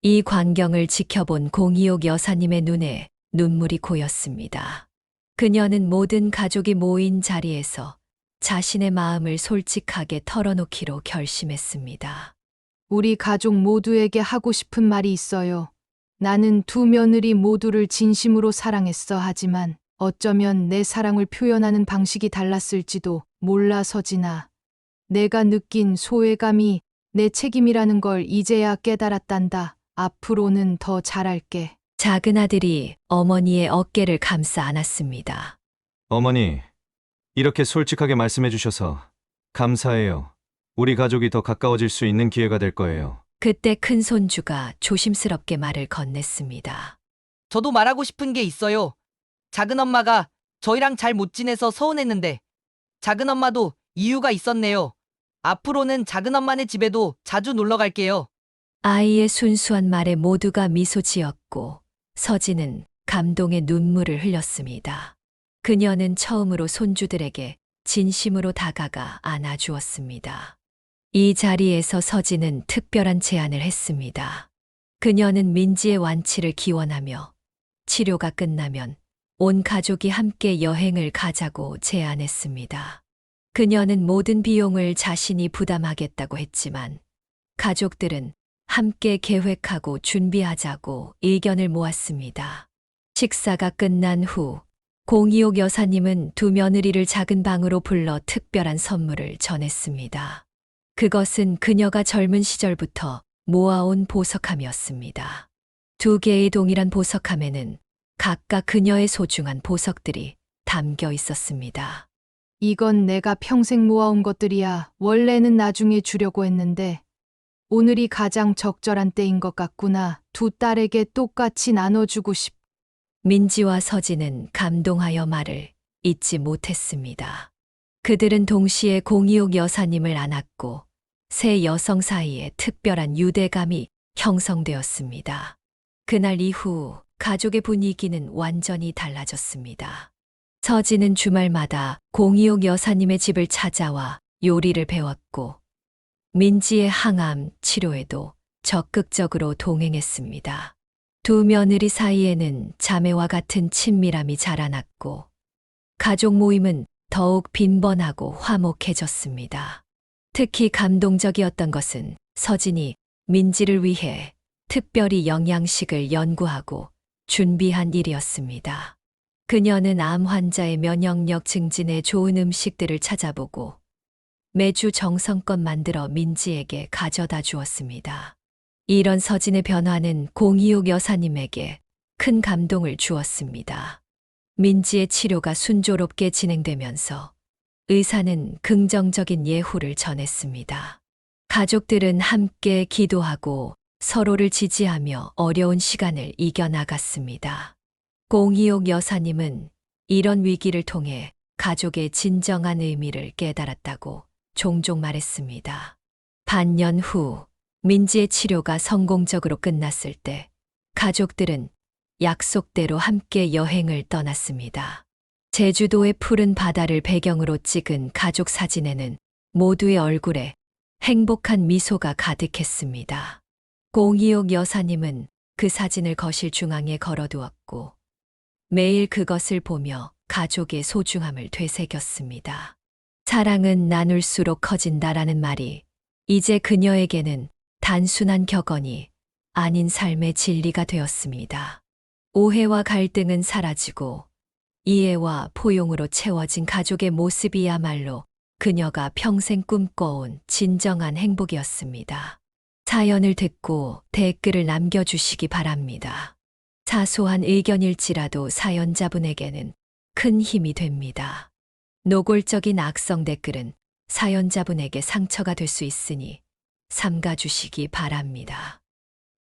이 광경을 지켜본 공이옥 여사님의 눈에 눈물이 고였습니다. 그녀는 모든 가족이 모인 자리에서 자신의 마음을 솔직하게 털어놓기로 결심했습니다. 우리 가족 모두에게 하고 싶은 말이 있어요. 나는 두 며느리 모두를 진심으로 사랑했어. 하지만 어쩌면 내 사랑을 표현하는 방식이 달랐을지도 몰라. 서진아. 내가 느낀 소외감이 내 책임이라는 걸 이제야 깨달았단다. 앞으로는 더 잘할게. 작은 아들이 어머니의 어깨를 감싸 안았습니다. 어머니, 이렇게 솔직하게 말씀해 주셔서 감사해요. 우리 가족이 더 가까워질 수 있는 기회가 될 거예요. 그때 큰 손주가 조심스럽게 말을 건넸습니다. 저도 말하고 싶은 게 있어요. 작은 엄마가 저희랑 잘 못 지내서 서운했는데 작은 엄마도 이유가 있었네요. 앞으로는 작은 엄마네 집에도 자주 놀러 갈게요. 아이의 순수한 말에 모두가 미소 지었고 서진은 감동의 눈물을 흘렸습니다. 그녀는 처음으로 손주들에게 진심으로 다가가 안아주었습니다. 이 자리에서 서진은 특별한 제안을 했습니다. 그녀는 민지의 완치를 기원하며 치료가 끝나면 온 가족이 함께 여행을 가자고 제안했습니다. 그녀는 모든 비용을 자신이 부담하겠다고 했지만 가족들은 함께 계획하고 준비하자고 의견을 모았습니다. 식사가 끝난 후 공이옥 여사님은 두 며느리를 작은 방으로 불러 특별한 선물을 전했습니다. 그것은 그녀가 젊은 시절부터 모아온 보석함이었습니다. 두 개의 동일한 보석함에는 각각 그녀의 소중한 보석들이 담겨 있었습니다. 이건 내가 평생 모아온 것들이야. 원래는 나중에 주려고 했는데 오늘이 가장 적절한 때인 것 같구나. 두 딸에게 똑같이 나눠주고 싶. 민지와 서진은 감동하여 말을 잇지 못했습니다. 그들은 동시에 공이옥 여사님을 안았고 세 여성 사이에 특별한 유대감이 형성되었습니다. 그날 이후 가족의 분위기는 완전히 달라졌습니다. 서진은 주말마다 공이옥 여사님의 집을 찾아와 요리를 배웠고 민지의 항암 치료에도 적극적으로 동행했습니다. 두 며느리 사이에는 자매와 같은 친밀함이 자라났고 가족 모임은 더욱 빈번하고 화목해졌습니다. 특히 감동적이었던 것은 서진이 민지를 위해 특별히 영양식을 연구하고 준비한 일이었습니다. 그녀는 암 환자의 면역력 증진에 좋은 음식들을 찾아보고 매주 정성껏 만들어 민지에게 가져다 주었습니다. 이런 서진의 변화는 공이옥 여사님에게 큰 감동을 주었습니다. 민지의 치료가 순조롭게 진행되면서 의사는 긍정적인 예후를 전했습니다. 가족들은 함께 기도하고 서로를 지지하며 어려운 시간을 이겨나갔습니다. 공희옥 여사님은 이런 위기를 통해 가족의 진정한 의미를 깨달았다고 종종 말했습니다. 반년 후 민지의 치료가 성공적으로 끝났을 때 가족들은 약속대로 함께 여행을 떠났습니다. 제주도의 푸른 바다를 배경으로 찍은 가족 사진에는 모두의 얼굴에 행복한 미소가 가득했습니다. 공희옥 여사님은 그 사진을 거실 중앙에 걸어두었고 매일 그것을 보며 가족의 소중함을 되새겼습니다. 사랑은 나눌수록 커진다라는 말이 이제 그녀에게는 단순한 격언이 아닌 삶의 진리가 되었습니다. 오해와 갈등은 사라지고 이해와 포용으로 채워진 가족의 모습이야말로 그녀가 평생 꿈꿔온 진정한 행복이었습니다. 사연을 듣고 댓글을 남겨주시기 바랍니다. 사소한 의견일지라도 사연자분에게는 큰 힘이 됩니다. 노골적인 악성 댓글은 사연자분에게 상처가 될 수 있으니 삼가주시기 바랍니다.